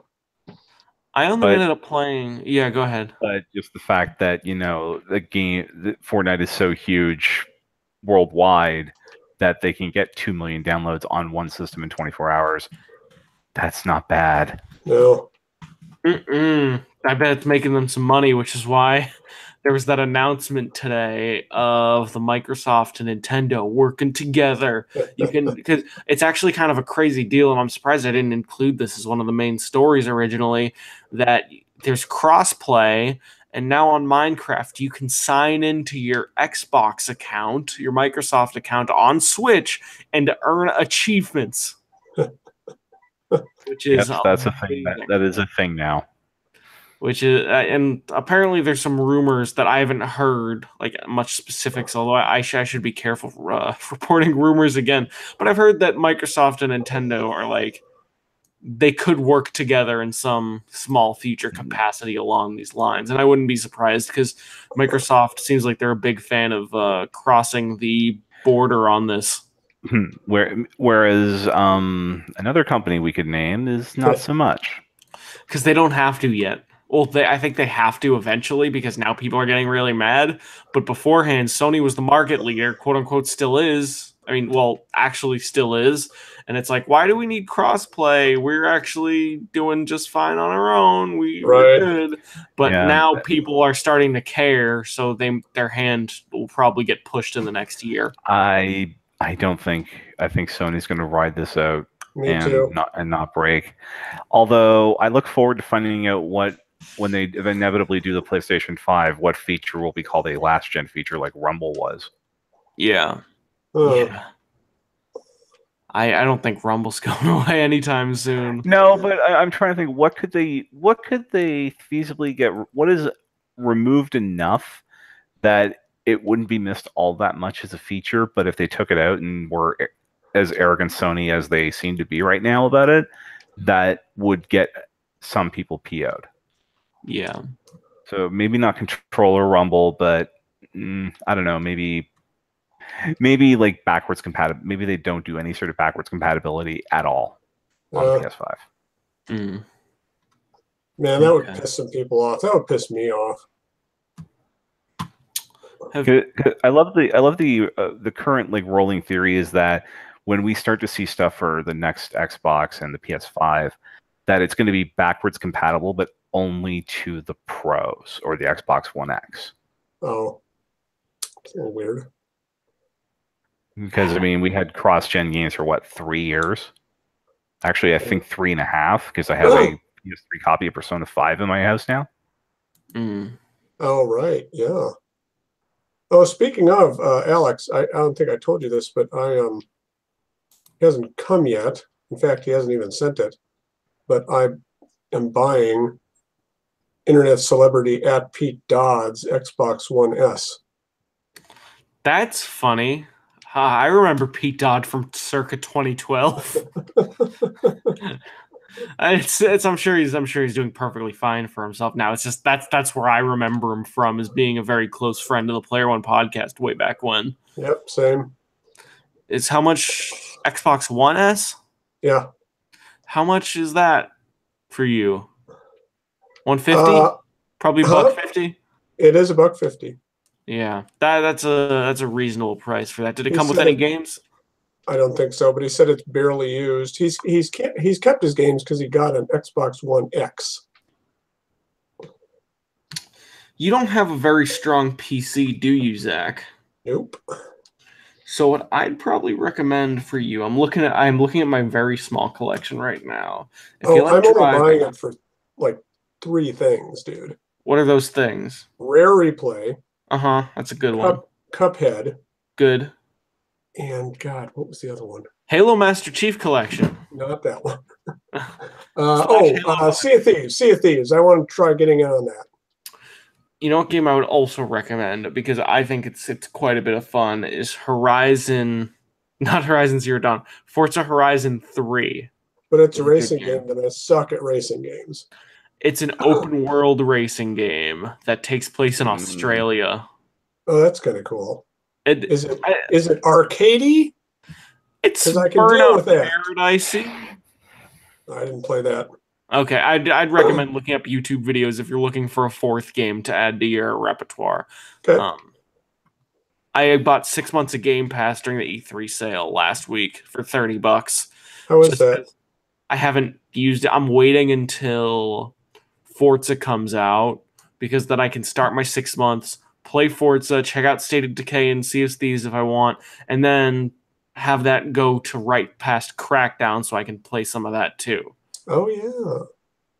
I only ended up playing. Yeah, go ahead. But just the fact that Fortnite is so huge worldwide that they can get 2 million downloads on one system in 24 hours. That's not bad. No. I bet it's making them some money, which is why there was that announcement today of the Microsoft and Nintendo working together. Because it's actually kind of a crazy deal, and I'm surprised I didn't include this as one of the main stories originally, that there's crossplay, and now on Minecraft you can sign into your Xbox account, your Microsoft account on Switch, and earn achievements. Which is that's a thing. That is a thing now. Which is, and apparently there's some rumors that I haven't heard, like much specifics, although I should be careful reporting rumors again. But I've heard that Microsoft and Nintendo are like, they could work together in some small future capacity along these lines. And I wouldn't be surprised because Microsoft seems like they're a big fan of crossing the border on this. Whereas another company we could name is not so much. Because they don't have to yet. Well, I think they have to eventually because now people are getting really mad. But beforehand, Sony was the market leader, quote unquote, still is. I mean, well, actually still is. And it's like, why do we need crossplay? We're actually doing just fine on our own. We're Right. good. But Yeah. now people are starting to care, so their hand will probably get pushed in the next year. I don't think I think Sony's going to ride this out Me and too. not break. Although I look forward to finding out when they inevitably do the PlayStation 5, what feature will be called a last gen feature like Rumble was. Yeah. Uh, Yeah. I don't think Rumble's going away anytime soon. No, but I'm trying to think what could they feasibly get, what is removed enough that it wouldn't be missed all that much as a feature, but if they took it out and were as arrogant Sony as they seem to be right now about it, that would get some people PO'd. Yeah. So maybe not controller rumble, but I don't know, maybe like backwards compatible. Maybe they don't do any sort of backwards compatibility at all on the PS5. Mm. Man, that would piss some people off. That would piss me off. I love the current like rolling theory is that when we start to see stuff for the next Xbox and the PS5, that it's going to be backwards compatible, but only to the pros or the Xbox One X. Oh, it's a little weird. Because I mean, we had cross-gen games for what, 3 years? Actually, I think 3.5, because I have a PS3 copy of Persona 5 in my house now. Mm. Oh, right, yeah. Oh, speaking of Alex, I don't think I told you this, but he hasn't come yet. In fact, he hasn't even sent it. But I am buying internet celebrity at Pete Dodd's Xbox One S. That's funny. I remember Pete Dodd from circa 2012. I'm sure he's doing perfectly fine for himself now. It's just that's where I remember him from, as being a very close friend of the Player One podcast way back when. Yep, same. It's how much Xbox One S? Yeah. How much is that for you? 150? Probably $150. It is $150. Yeah, that's a reasonable price for that. Did it come with said any games? I don't think so, but he said it's barely used. He's kept his games because he got an Xbox One X. You don't have a very strong PC, do you, Zach? Nope. So what I'd probably recommend for you, I'm looking at my very small collection right now. I'm only buying it for like 3 things, dude. What are those things? Rare Replay. That's a good one. Cuphead. Good. And God, what was the other one? Halo Master Chief Collection. Not that one. Sea of Thieves. Sea of Thieves. I want to try getting in on that. You know what game I would also recommend, because I think it's quite a bit of fun, is not Horizon Zero Dawn, Forza Horizon 3. But it's a racing game, and I suck at racing games. It's an open world racing game that takes place in Australia. Oh, that's kind of cool. Is it arcadey? It's I can deal with that. Paradisey. I didn't play that. Okay, I'd recommend looking up YouTube videos if you're looking for a 4th game to add to your repertoire. Okay. I bought 6 months of Game Pass during the E3 sale last week for $30. How is that? I haven't used it. I'm waiting until Forza comes out, because then I can start my 6 months, play Forza, check out State of Decay and Sea of Thieves if I want, and then have that go to right past Crackdown so I can play some of that too. Oh, yeah.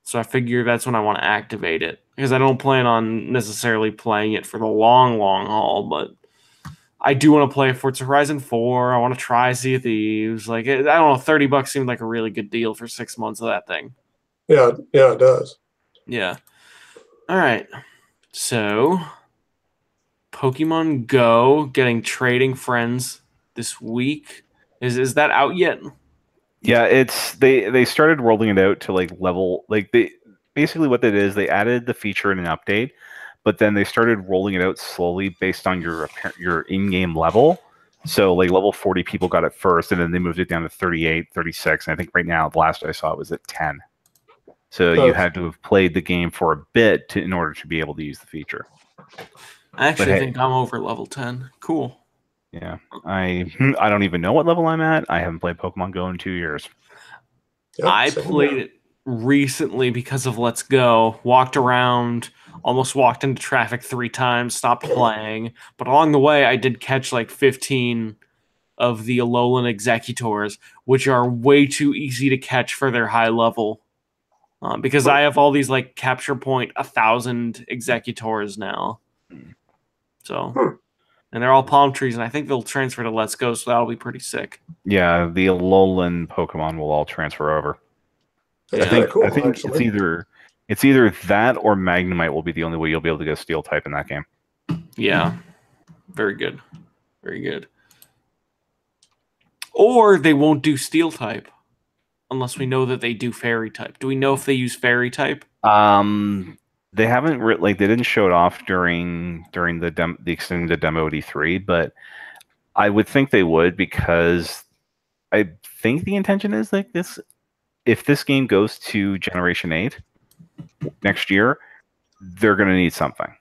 So I figure that's when I want to activate it, because I don't plan on necessarily playing it for the long haul, but I do want to play Forza Horizon 4. I want to try Sea of Thieves. Like, I don't know, $30 seemed like a really good deal for 6 months of that thing. Yeah, it does. Yeah. All right. So, Pokemon Go getting trading friends this week. Is that out yet? Yeah, it's they started rolling it out to like level, like they basically what that is, they added the feature in an update, but then they started rolling it out slowly based on your in-game level. So like level 40 people got it first, and then they moved it down to 38, 36, and I think right now the last I saw it was at 10. So you had to have played the game for a bit in order to be able to use the feature. I actually think I'm over level 10. Cool. Yeah, I don't even know what level I'm at. I haven't played Pokemon Go in 2 years. Yep, I same played here. it recently because of Let's Go. Walked around, almost walked into traffic 3 times, stopped playing. But along the way, I did catch like 15 of the Alolan Executors, which are way too easy to catch for their high level. Because I have all these like capture point 1,000 Executors now. So, Hmm. and they're all palm trees, and I think they'll transfer to Let's Go, so that'll be pretty sick. Yeah, the Alolan Pokemon will all transfer over. That's Yeah. kind of cool, I think actually. it's either that or Magnemite will be the only way you'll be able to get a Steel type in that game. Yeah. Very good. Very good. Or they won't do Steel type unless we know that they do Fairy type. Do we know if they use Fairy type? They haven't they didn't show it off during the extended demo at E3, but I would think they would, because I think the intention is like this. If this game goes to Generation 8 next year, they're going to need something.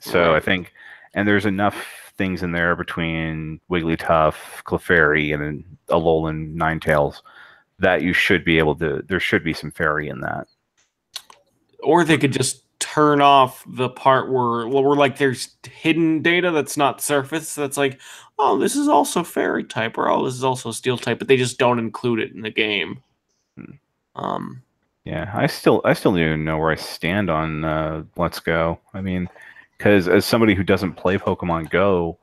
So Right. I think, and there's enough things in there between Wigglytuff, Clefairy, and Alolan Ninetales that you should be able to. There should be some fairy in that. Or they could just turn off the part where like there's hidden data that's not surface. That's like, oh, this is also Fairy type, or oh, this is also Steel type, but they just don't include it in the game. Um, Yeah, I still don't even know where I stand on Let's Go. I mean, because as somebody who doesn't play Pokemon Go,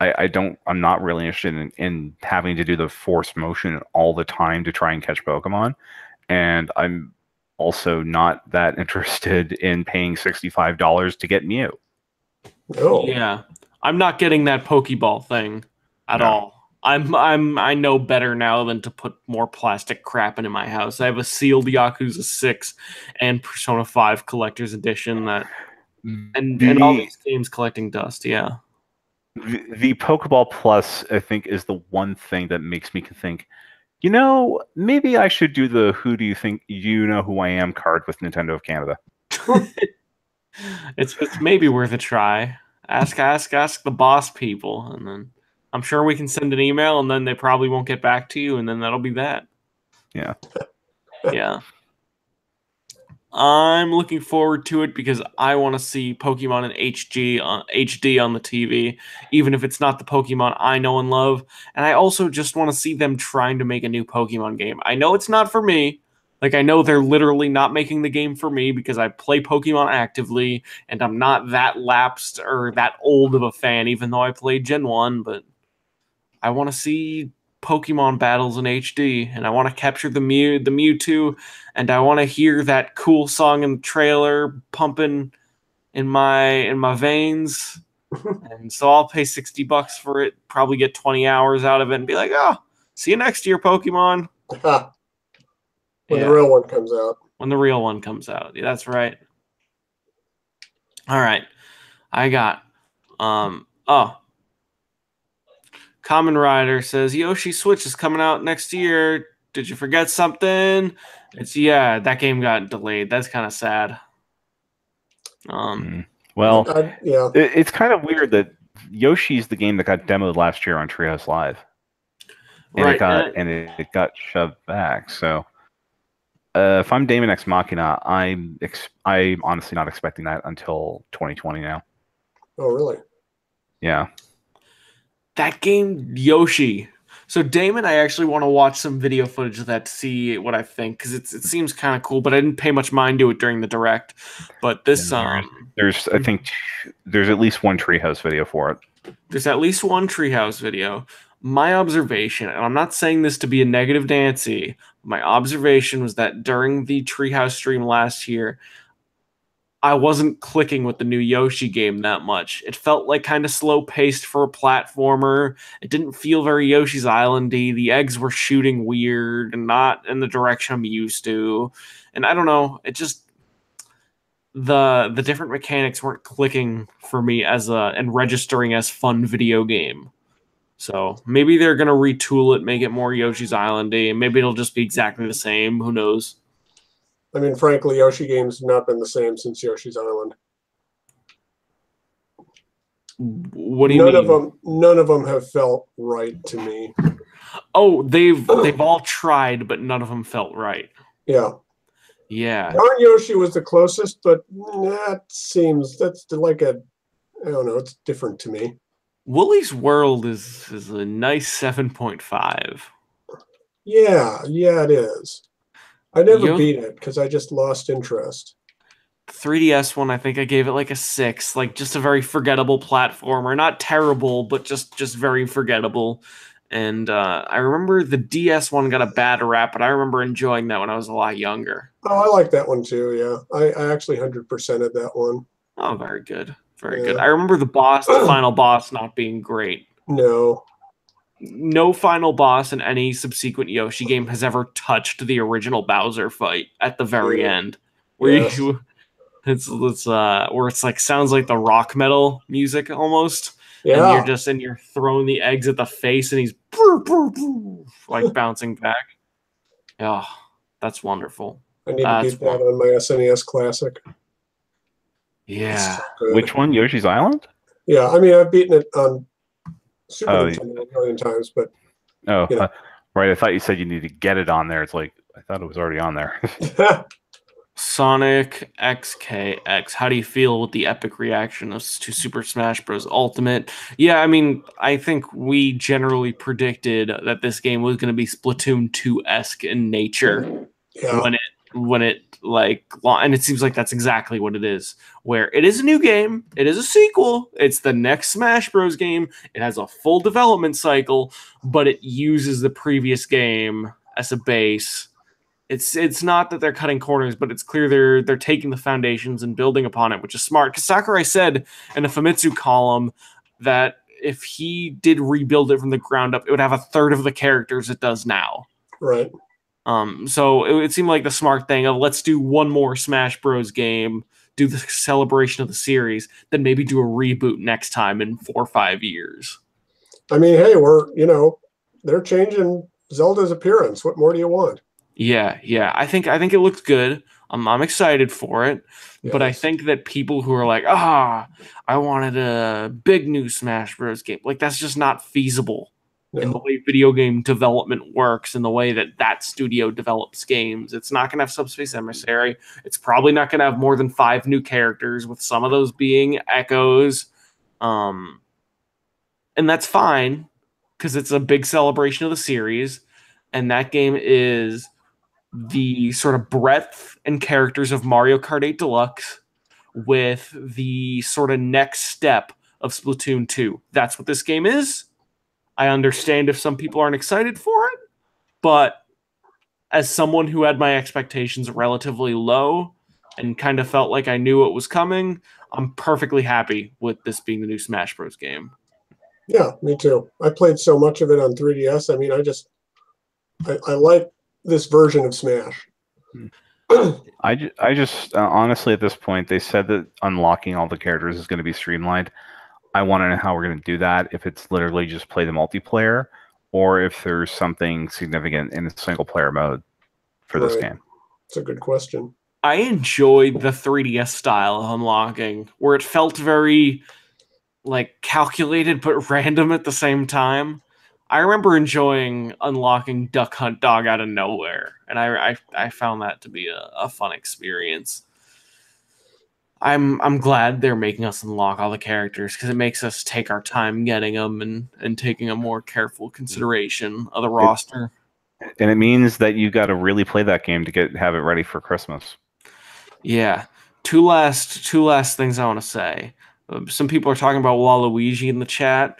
I'm not really interested in having to do the force motion all the time to try and catch Pokemon. And I'm also not that interested in paying $65 to get Mew. No. yeah, I'm not getting that Pokeball thing at No. all. I know better now than to put more plastic crap into my house. I have a sealed Yakuza 6 and Persona 5 Collector's Edition that and all The these games collecting dust, yeah. the Pokeball Plus, I think, is the one thing that makes me think, maybe I should do the "Who do you think you know who I am" card with Nintendo of Canada. It's maybe worth a try. Ask the boss people, and then I'm sure we can send an email, and then they probably won't get back to you, and then that'll be that. Yeah. Yeah. I'm looking forward to it because I want to see Pokemon in HD on the TV, even if it's not the Pokemon I know and love. And I also just want to see them trying to make a new Pokemon game. I know it's not for me. Like, I know they're literally not making the game for me because I play Pokemon actively and I'm not that lapsed or that old of a fan, even though I played Gen 1. But I want to see Pokemon battles in HD, and I want to capture the Mewtwo, and I want to hear that cool song in the trailer pumping in my veins. And so I'll pay $60 for it, probably get 20 hours out of it, and be like, oh, see you next year, Pokemon. When the real one comes out. When the real one comes out. Yeah, that's right. All right. I got Common Rider says Yoshi Switch is coming out next year. Did you forget something? That game got delayed. That's kind of sad. Well, yeah. It's kind of weird that Yoshi's the game that got demoed last year on Treehouse Live, and right. it got shoved back. So, if I'm Damon X Machina, I'm honestly not expecting that until 2020 now. Oh, really? Yeah. That game, Yoshi. So Damon, I actually want to watch some video footage of that to see what I think, because it seems kind of cool. But I didn't pay much mind to it during the direct. But this there's I think there's at least one Treehouse video for it. There's at least one Treehouse video. My observation, and I'm not saying this to be a negative Nancy, my observation was that during the Treehouse stream last year, I wasn't clicking with the new Yoshi game that much. It felt like kind of slow paced for a platformer. It didn't feel very Yoshi's Islandy. The eggs were shooting weird and not in the direction I'm used to. And I don't know, it just the different mechanics weren't clicking for me and registering as fun video game. So maybe they're gonna retool it, make it more Yoshi's Islandy, and maybe it'll just be exactly the same. Who knows? I mean, frankly, Yoshi games have not been the same since Yoshi's Island. What do you mean? None of them have felt right to me. Oh, they've all tried, but none of them felt right. Yeah. Yeah. Yarn Yoshi was the closest, but that's like I don't know, it's different to me. Woolly's World is a nice 7.5. Yeah, it is. I never Yo beat it because I just lost interest. 3DS one, I think I gave it like a 6, like just a very forgettable platformer. Not terrible, but just very forgettable. And I remember the DS one got a bad rap, but I remember enjoying that when I was a lot younger. Oh, I like that one too. Yeah, I actually 100%ed that one. Oh, very good. Very good. Yeah. I remember the final boss not being great. No. No final boss in any subsequent Yoshi game has ever touched the original Bowser fight at the very Yeah. end. Where Yes. you it's where it's like sounds like the rock metal music almost. And Yeah. you're throwing the eggs at the face and he's like bouncing back. Oh, that's wonderful. I need to That's beat that on my SNES Classic. It's yeah. so good. Which one? Yoshi's Island? Yeah, I mean, I've beaten it on Super Oh, Nintendo a million times, but Oh, you know. right. I thought you said you need to get it on there. It's like I thought it was already on there. Sonic XKX. How do you feel with the epic reaction to Super Smash Bros. Ultimate? Yeah, I mean, I think we generally predicted that this game was going to be Splatoon 2-esque in nature Yeah. when it and it seems like that's exactly what it is. Where it is a new game, it is a sequel, it's the next Smash Bros. Game, it has a full development cycle, but it uses the previous game as a base. It's not that they're cutting corners, but it's clear they're taking the foundations and building upon it, which is smart. Because Sakurai said in a Famitsu column that if he did rebuild it from the ground up, it would have a third of the characters it does now. Right. So it seemed like the smart thing of let's do one more Smash Bros. Game, do the celebration of the series, then maybe do a reboot next time in 4 or 5 years. I mean, hey, they're changing Zelda's appearance. What more do you want? Yeah. I think it looks good. I'm excited for it, but I Yes. think that people who are like, I wanted a big new Smash Bros. Game, like that's just not feasible in the No. way video game development works, in the way that studio develops games. It's not going to have Subspace Emissary. It's probably not going to have more than 5 new characters, with some of those being echoes. And that's fine because it's a big celebration of the series, and that game is the sort of breadth and characters of Mario Kart 8 Deluxe with the sort of next step of Splatoon 2. That's what this game is. I understand if some people aren't excited for it, but as someone who had my expectations relatively low and kind of felt like I knew what was coming, I'm perfectly happy with this being the new Smash Bros. Game. Yeah, me too. I played so much of it on 3DS. I mean, I like this version of Smash. I just honestly at this point they said that unlocking all the characters is going to be streamlined. I want to know how we're going to do that. If it's literally just play the multiplayer, or if there's something significant in the single player mode for this game. It's a good question. I enjoyed the 3DS style of unlocking, where it felt very like calculated but random at the same time. I remember enjoying unlocking Duck Hunt Dog out of nowhere, and I found that to be a fun experience. I'm glad they're making us unlock all the characters because it makes us take our time getting them and taking a more careful consideration of the roster. And it means that you got to really play that game to have it ready for Christmas. Yeah. Two last things I want to say. Some people are talking about Waluigi in the chat.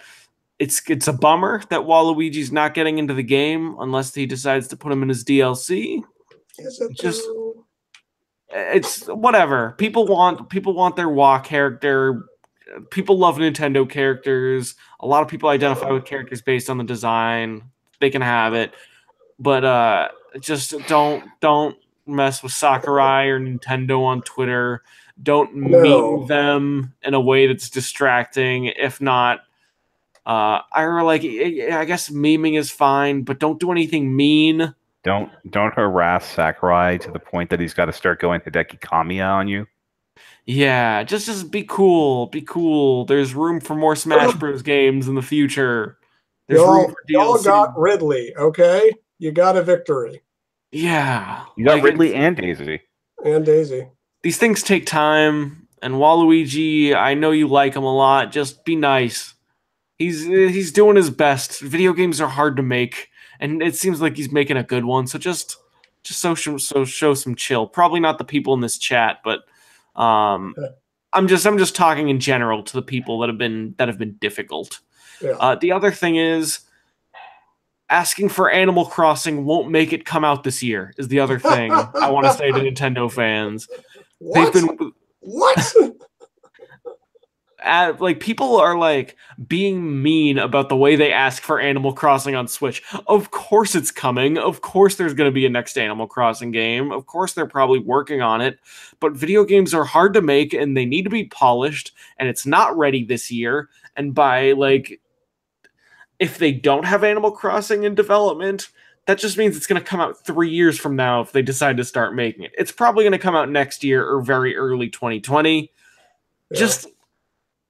It's a bummer that Waluigi's not getting into the game unless he decides to put him in his DLC. Is it Just it's whatever. People want their Wa character. People love Nintendo characters. A lot of people identify with characters based on the design. They can have it. But just don't mess with Sakurai or Nintendo on Twitter. Don't meme them in a way that's distracting. If not, I guess memeing is fine, but don't do anything mean. Don't harass Sakurai to the point that he's got to start going Hideki Kamiya on you. Yeah, just be cool. Be cool. There's room for more Smash Bros. Games in the future. There's room for Y'all got DLC. Ridley, okay? You got a victory. Yeah, You got like Ridley and Daisy. And Daisy. these things take time. And Waluigi, I know you like him a lot. Just be nice. He's doing his best. Video games are hard to make, and it seems like he's making a good one. So just show some chill. Probably not the people in this chat, but I'm just talking in general to the people that have been difficult. Yeah. The other thing is asking for Animal Crossing won't make it come out this year. Is the other thing I want to say to Nintendo fans. What? They've been What? like people are like being mean about the way they ask for Animal Crossing on Switch. Of course it's coming. Of course there's going to be a next Animal Crossing game. Of course they're probably working on it. But video games are hard to make and they need to be polished and it's not ready this year. And by like if they don't have Animal Crossing in development, that just means it's going to come out 3 years from now if they decide to start making it. It's probably going to come out next year or very early 2020. Yeah. Just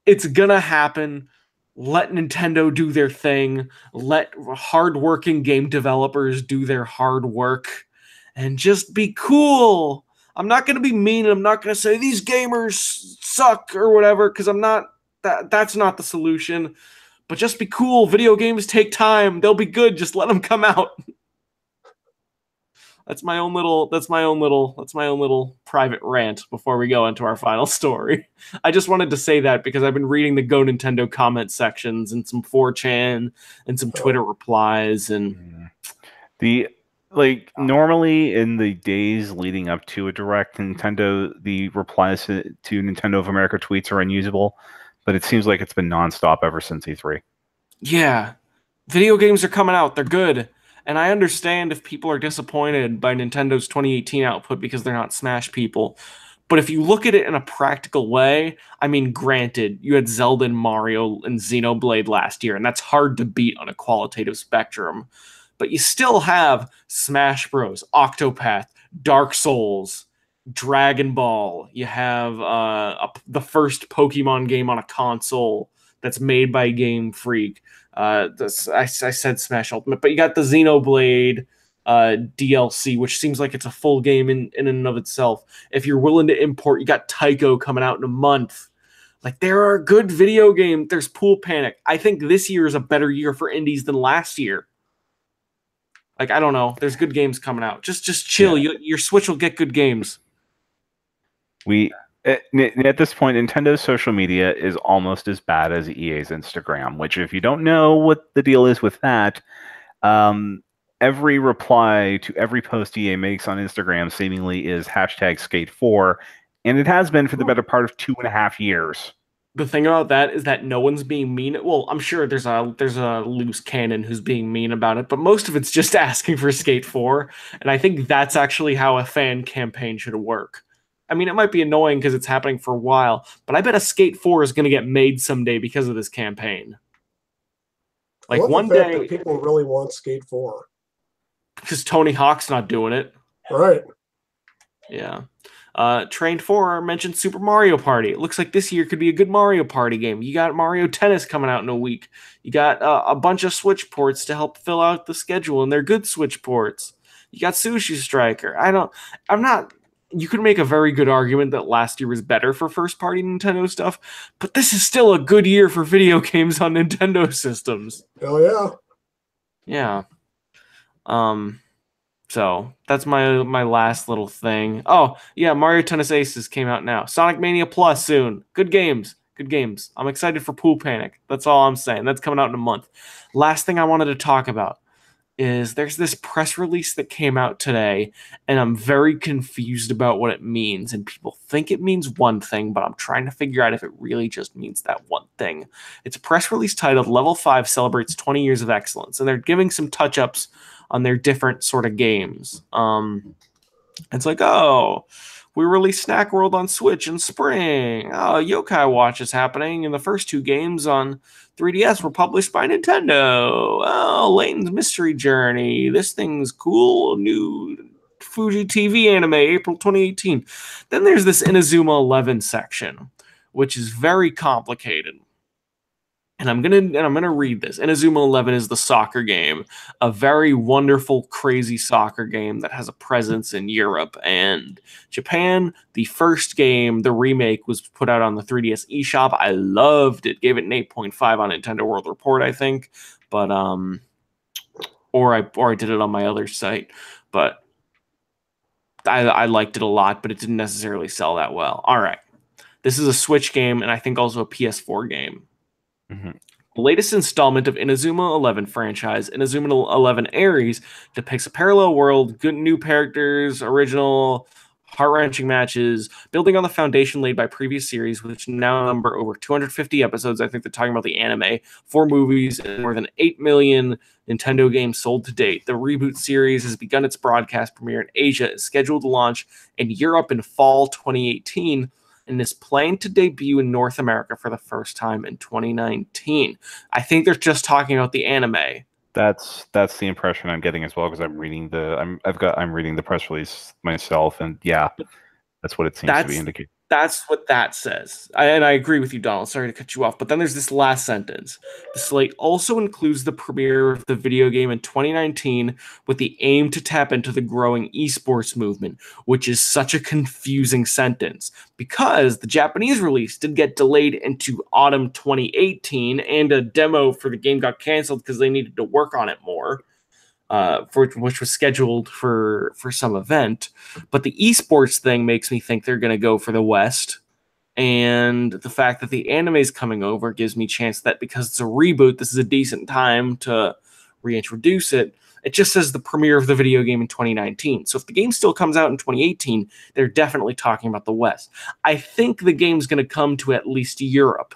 it's gonna happen. Let Nintendo do their thing. Let hardworking game developers do their hard work. And just be cool. I'm not gonna be mean. I'm not gonna say these gamers suck or whatever, because I'm not that's not the solution. But just be cool. Video games take time. They'll be good. Just let them come out. That's my own little private rant before we go into our final story. I just wanted to say that because I've been reading the Go Nintendo comment sections and some 4chan and some Twitter replies and normally in the days leading up to a direct, the replies to Nintendo of America tweets are unusable, but it seems like it's been nonstop ever since E3. Yeah. Video games are coming out. They're good. And I understand if people are disappointed by Nintendo's 2018 output because they're not Smash people. But if you look at it in a practical way, I mean, granted, you had Zelda and Mario and Xenoblade last year, and that's hard to beat on a qualitative spectrum. But you still have Smash Bros., Octopath, Dark Souls, Dragon Ball. You have the first Pokemon game on a console that's made by Game Freak. I said Smash Ultimate, but you got the Xenoblade DLC, which seems like it's a full game in and of itself. If you're willing to import, you got Tycho coming out in a month. Like, there are good video games. There's Pool Panic. I think this year is a better year for indies than last year. Like, I don't know. There's good games coming out. Just chill. Yeah. Your Switch will get good games. At this point, Nintendo's social media is almost as bad as EA's Instagram, which if you don't know what the deal is with that, every reply to every post EA makes on Instagram seemingly is #Skate4, and it has been for the better part of 2.5 years. The thing about that is that no one's being mean. Well, I'm sure there's a loose cannon who's being mean about it, but most of it's just asking for Skate 4, and I think that's actually how a fan campaign should work. I mean, it might be annoying because it's happening for a while, but I bet a Skate 4 is going to get made someday because of this campaign. Like one day, that people really want Skate 4 because Tony Hawk's not doing it. Right. Yeah. Train 4 mentioned Super Mario Party. It looks like this year could be a good Mario Party game. You got Mario Tennis coming out in a week. You got a bunch of Switch ports to help fill out the schedule, and they're good Switch ports. You got Sushi Striker. You could make a very good argument that last year was better for first-party Nintendo stuff, but this is still a good year for video games on Nintendo systems. Hell yeah. Yeah. So that's my last little thing. Oh, yeah, Mario Tennis Aces came out now. Sonic Mania Plus soon. Good games. Good games. I'm excited for Pool Panic. That's all I'm saying. That's coming out in a month. Last thing I wanted to talk about is there's this press release that came out today, and I'm very confused about what it means. And people think it means one thing, but I'm trying to figure out if it really just means that one thing. It's a press release titled Level 5 Celebrates 20 Years of Excellence, and they're giving some touch-ups on their different sort of games. It's like, oh, we released Snack World on Switch in spring. Oh, Yokai Watch is happening, and the first 2 games on 3DS were published by Nintendo. Oh, Layton's Mystery Journey. This thing's cool. New Fuji TV anime, April 2018. Then there's this Inazuma 11 section, which is very complicated. And I'm gonna read this. Inazuma 11 is the soccer game, a very wonderful, crazy soccer game that has a presence in Europe and Japan. The first game, the remake, was put out on the 3DS eShop. I loved it. Gave it an 8.5 on Nintendo World Report, I think. But or I did it on my other site, but I liked it a lot, but it didn't necessarily sell that well. All right, this is a Switch game, and I think also a PS4 game. Mm-hmm. The latest installment of Inazuma 11 franchise, Inazuma 11 Aries, depicts a parallel world, good new characters, original, heart-wrenching matches, building on the foundation laid by previous series, which now number over 250 episodes. I think they're talking about the anime, 4 movies, and more than 8 million Nintendo games sold to date. The reboot series has begun its broadcast premiere in Asia, is scheduled to launch in Europe in fall 2018, and is planned to debut in North America for the first time in 2019. I think they're just talking about the anime. That's the impression I'm getting as well, because I'm reading the press release myself, and yeah, that's what it seems to be indicating. That's what that says. And I agree with you, Donald. Sorry to cut you off. But then there's this last sentence. The slate also includes the premiere of the video game in 2019 with the aim to tap into the growing esports movement, which is such a confusing sentence because the Japanese release did get delayed into autumn 2018 and a demo for the game got canceled because they needed to work on it more. Which was scheduled for some event, but the esports thing makes me think they're going to go for the West, and the fact that the anime is coming over gives me a chance that because it's a reboot, this is a decent time to reintroduce it. It just says the premiere of the video game in 2019, so if the game still comes out in 2018, they're definitely talking about the West. I think the game's going to come to at least Europe.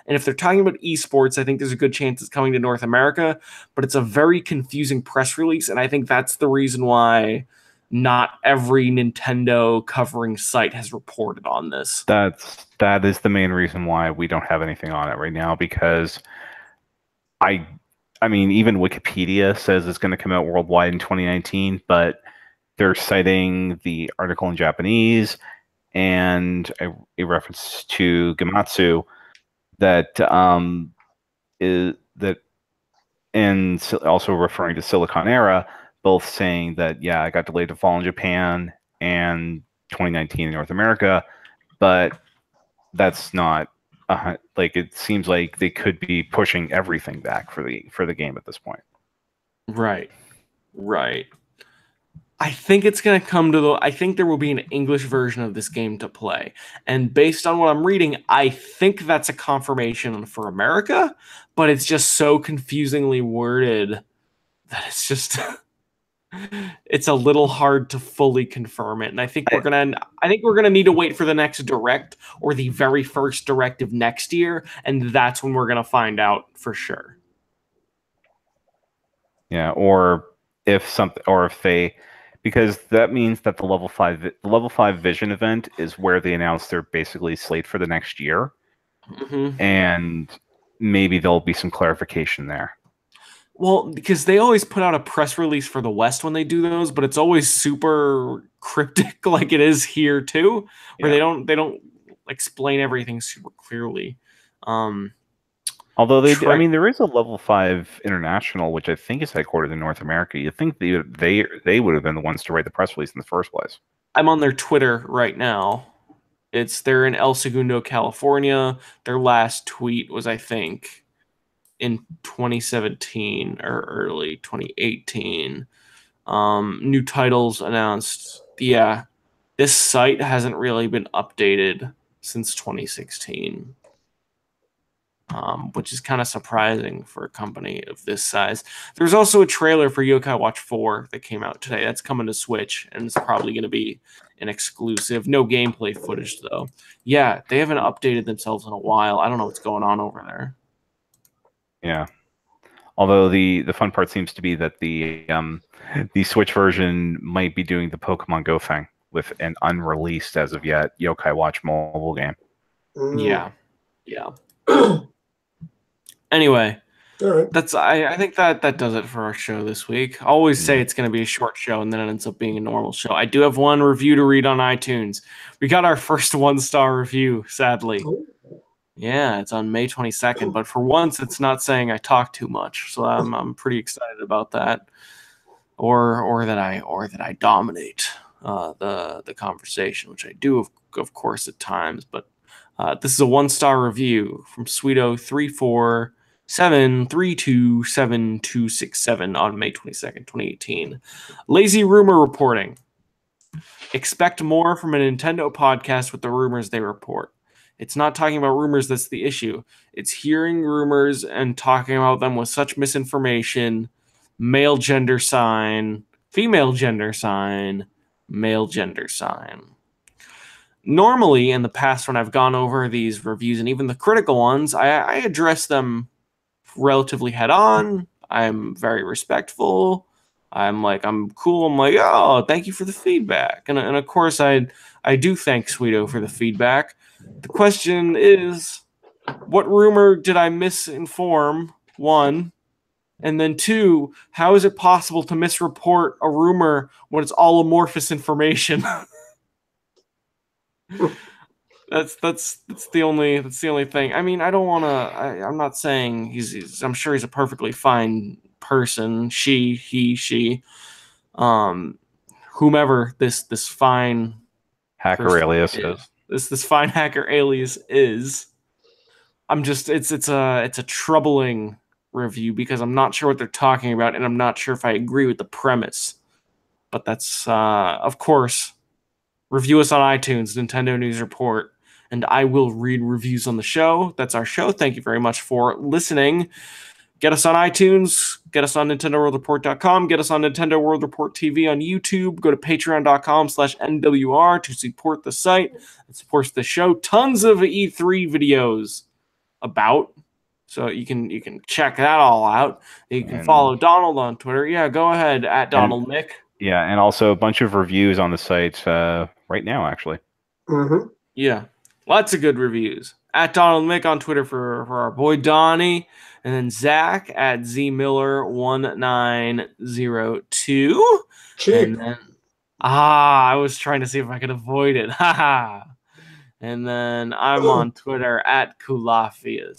And if they're talking about esports, I think there's a good chance it's coming to North America, but it's a very confusing press release, and I think that's the reason why not every Nintendo covering site has reported on this. That is the main reason why we don't have anything on it right now, because I mean, even Wikipedia says it's going to come out worldwide in 2019, but they're citing the article in Japanese and a reference to Gematsu that is that, and also referring to Silicon Era, both saying that I got delayed to fall in Japan and 2019 in North America, but that's not like, it seems like they could be pushing everything back for the game at this point. Right. I think it's going to come to I think there will be an English version of this game to play. And based on what I'm reading, I think that's a confirmation for America, but it's just so confusingly worded that it's just it's a little hard to fully confirm it. And I think we're going to need to wait for the next direct or the very first directive next year, and that's when we're going to find out for sure. Yeah, or if they, because that means that the level 5 Vision event is where they announce they're basically slate for the next year. Mm-hmm. And maybe there'll be some clarification there. Well, because they always put out a press release for the West when they do those, but it's always super cryptic, like it is here too, where they don't explain everything super clearly. Although there is a level 5 international, which I think is headquartered in North America. You think they would have been the ones to write the press release in the first place. I'm on their Twitter right now. They're in El Segundo, California. Their last tweet was, I think, in 2017 or early 2018. New titles announced. Yeah, this site hasn't really been updated since 2016. Which is kind of surprising for a company of this size. There's also a trailer for Yokai Watch 4 that came out today. That's coming to Switch, and it's probably going to be an exclusive. No gameplay footage, though. Yeah, they haven't updated themselves in a while. I don't know what's going on over there. Yeah. Although the fun part seems to be that the Switch version might be doing the Pokemon Go thing with an unreleased, as of yet, Yokai Watch mobile game. Yeah. Anyway, All right. I think that does it for our show this week. I always say Yeah. it's going to be a short show, and then it ends up being a normal show. I do have one review to read on iTunes. We got our first 1-star review, sadly. Oh. Yeah, it's on May 22nd, but for once, it's not saying I talk too much, so I'm pretty excited about that, or that I dominate the conversation, which I do of course at times. But this is a 1-star review from Sweeto347327267 on May 22nd, 2018. Lazy rumor reporting. Expect more from a Nintendo podcast with the rumors they report. It's not talking about rumors that's the issue. It's hearing rumors and talking about them with such misinformation. Male gender sign, female gender sign, male gender sign. Normally, in the past, when I've gone over these reviews and even the critical ones, I address them relatively head on. I'm very respectful. I'm cool. I'm like, oh, thank you for the feedback. And of course, I do thank Sweeto for the feedback. The question is, what rumor did I misinform? One. And then two, how is it possible to misreport a rumor when it's all amorphous information? That's the only thing. I mean, I don't want to. I'm not saying I'm sure he's a perfectly fine person. She, he, she, whomever this fine Hacker alias is. This fine hacker alias is. I'm just it's a troubling review because I'm not sure what they're talking about, and I'm not sure if I agree with the premise. But that's of course, review us on iTunes, Nintendo News Report, and I will read reviews on the show. That's our show. Thank you very much for listening. Get us on iTunes. Get us on NintendoWorldReport.com. Get us on Nintendo World Report TV on YouTube. Go to patreon.com/NWR to support the site. It supports the show. Tons of E3 videos about. So you can check that all out. You can follow Donald on Twitter. Yeah, go ahead, at Donald Mick. Yeah, and also a bunch of reviews on the site right now, actually. Mm-hmm. Yeah, lots of good reviews. At Donald Mick on Twitter for our boy Donnie. And then Zach at ZMiller1902. Cheap. And then, I was trying to see if I could avoid it. Haha. And then I'm on Twitter at Kulafia,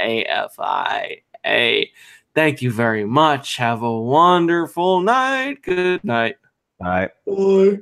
CULAFIA. Thank you very much. Have a wonderful night. Good night. Bye. Bye.